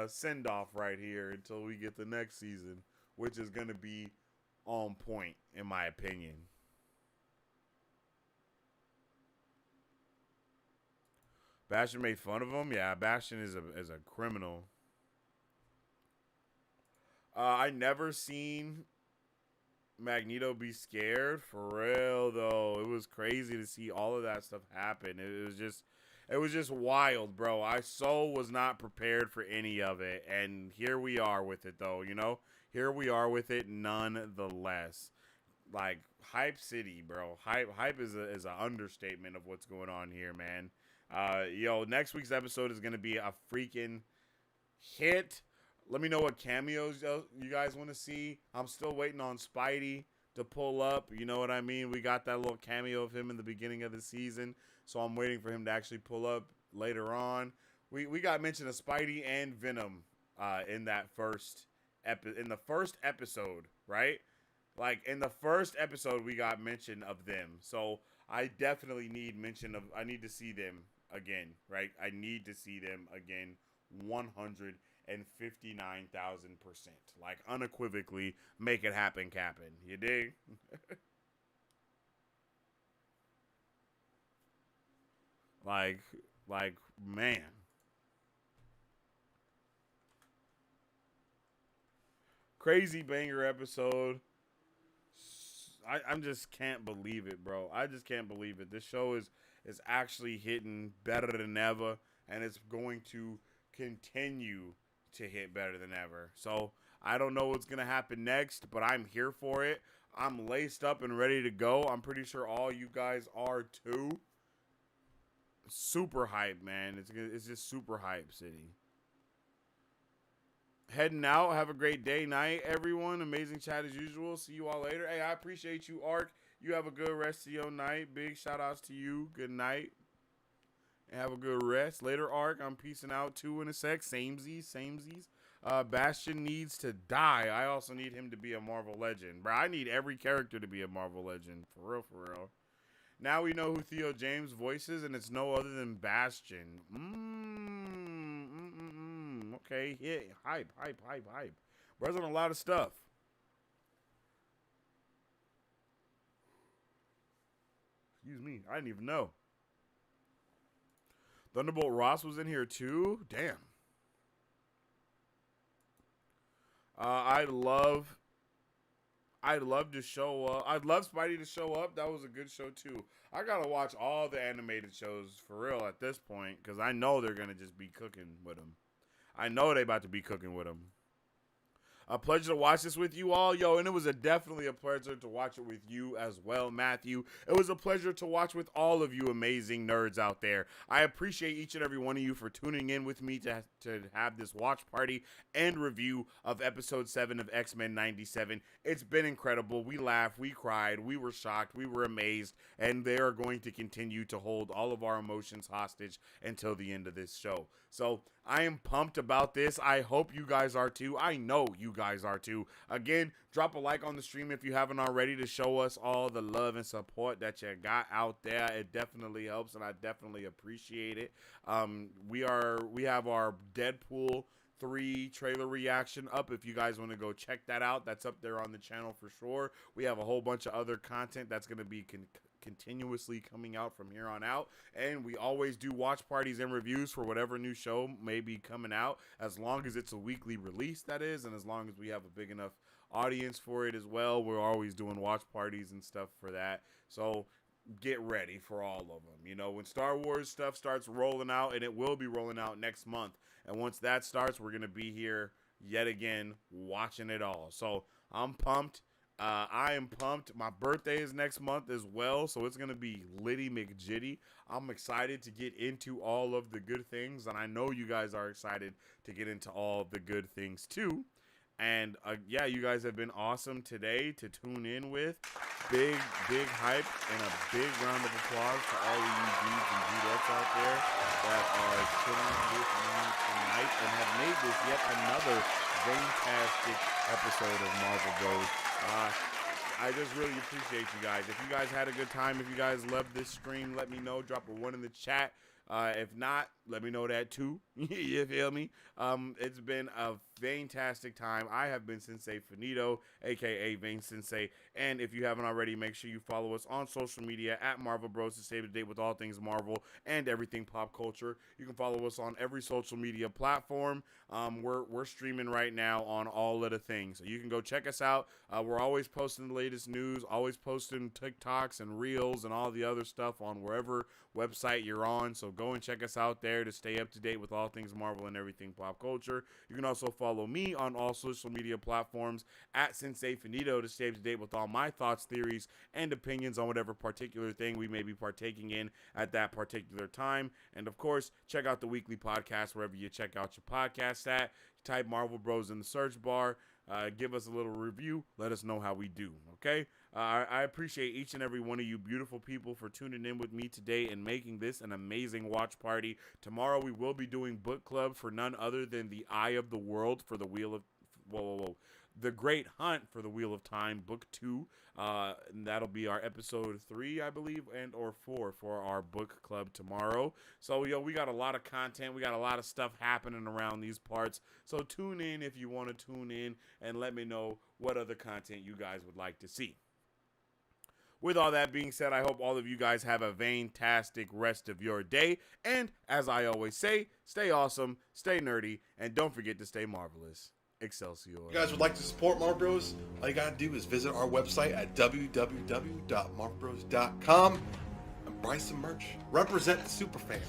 send-off right here until we get the next season, which is going to be on point, in my opinion. Bastion made fun of him? Yeah, Bastion is a criminal. I never seen Magneto be scared, for real though. It was crazy to see all of that stuff happen. It was just wild, bro. I so was not prepared for any of it, and here we are with it though, you know? Here we are with it nonetheless. Like, hype city, bro. Hype is an understatement of what's going on here, man. Next week's episode is going to be a freaking hit. Let me know what cameos you guys want to see. I'm still waiting on Spidey to pull up. You know what I mean? We got that little cameo of him in the beginning of the season, so I'm waiting for him to actually pull up later on. We got mention of Spidey and Venom in that first episode, right? Like, in the first episode, we got mention of them. So I definitely need I need to see them again, right? I need to see them again 159,000%. Like, unequivocally, make it happen, Captain. You dig? like, man. Crazy banger episode. I just can't believe it, bro. I just can't believe it. This show is actually hitting better than ever, and it's going to continue to hit better than ever. So I don't know what's gonna happen next, but I'm here for it. I'm laced up and ready to go. I'm pretty sure all you guys are too. Super hype, man. It's just super hype city. Heading out. Have a great day, night, everyone. Amazing chat as usual. See you all later. Hey, I appreciate you, Ark. You have a good rest of your night. Big shout outs to you. Good night. And have a good rest. Later, Ark. I'm peacing out too in a sec. Samesies. Bastion needs to die. I also need him to be a Marvel legend. Bro, I need every character to be a Marvel legend. For real, for real. Now we know who Theo James voices, and it's no other than Bastion. Okay, yeah, hype. Bro's on a lot of stuff. Excuse me, I didn't even know. Thunderbolt Ross was in here too? Damn. I'd love to show up. I'd love Spidey to show up. That was a good show too. I gotta watch all the animated shows for real at this point, because I know they're gonna just be cooking with them. I know they about to be cooking with them. A pleasure to watch this with you all, yo, and it was definitely a pleasure to watch it with you as well, Matthew. It was a pleasure to watch with all of you amazing nerds out there. I appreciate each and every one of you for tuning in with me to have this watch party and review of episode 7 of X-Men 97. It's been incredible. We laughed, we cried, we were shocked, we were amazed, and they are going to continue to hold all of our emotions hostage until the end of this show. So I am pumped about this. I hope you guys are too. I know you guys are too. Again, drop a like on the stream if you haven't already to show us all the love and support that you got out there. It definitely helps, and I definitely appreciate it. We have our Deadpool 3 trailer reaction up. If you guys want to go check that out, that's up there on the channel for sure. We have a whole bunch of other content that's going to be continuously coming out from here on out, and we always do watch parties and reviews for whatever new show may be coming out, as long as it's a weekly release, that is, and as long as we have a big enough audience for it as well. We're always doing watch parties and stuff for that, so get ready for all of them. You know, when Star Wars stuff starts rolling out, and it will be rolling out next month, and once that starts, we're gonna be here yet again watching it all. So I'm pumped. I am pumped. My birthday is next month as well, so it's going to be Liddy McJitty. I'm excited to get into all of the good things, and I know you guys are excited to get into all of the good things too. And yeah, you guys have been awesome today to tune in with. Big hype and a big round of applause to all of you dudes and dudettes out there that are chilling with me tonight and have made this yet another fantastic episode of Marvel Bros. I just really appreciate you guys. If you guys had a good time, if you guys loved this stream, let me know. Drop a 1 in the chat. If not, let me know that too. You feel me? It's been a fantastic time. I have been Sensei Finito, aka Vane Sensei, and if you haven't already, make sure you follow us on social media at Marvel Bros to stay up to date with all things Marvel and everything pop culture. You can follow us on every social media platform. We're streaming right now on all of the things, so you can go check us out. We're always posting the latest news, always posting TikToks and Reels and all the other stuff on wherever website you're on, so go and check us out there to stay up to date with all things Marvel and everything pop culture. You can also follow me on all social media platforms at Sensei Finito to stay up to date with all my thoughts, theories, and opinions on whatever particular thing we may be partaking in at that particular time. And of course, check out the weekly podcast wherever you check out your podcast at. Type Marvel Bros in the search bar. Give us a little review. Let us know how we do, okay? I appreciate each and every one of you beautiful people for tuning in with me today and making this an amazing watch party. Tomorrow we will be doing book club for none other than The Eye of the World for the Wheel of... The Great Hunt for the Wheel of Time, Book 2. And that'll be our episode 3, I believe, and or 4 for our book club tomorrow. So, we got a lot of content. We got a lot of stuff happening around these parts. So tune in if you want to tune in and let me know what other content you guys would like to see. With all that being said, I hope all of you guys have a fantastic rest of your day. And as I always say, stay awesome, stay nerdy, and don't forget to stay marvelous. Excelsior. If you guys would like to support Marvel Bros, all you gotta do is visit our website at www.marvelbros.com and buy some merch. Represent the superfan.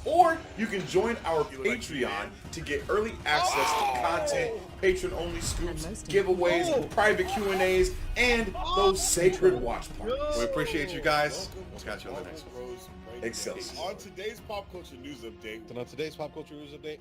Or you can join our Patreon to get early access to content, patron-only scoops, giveaways, private Q&As, and those sacred watch parties. We appreciate you guys. We'll catch you on the next one. Excelsior. On today's pop culture news update. On today's pop culture news update.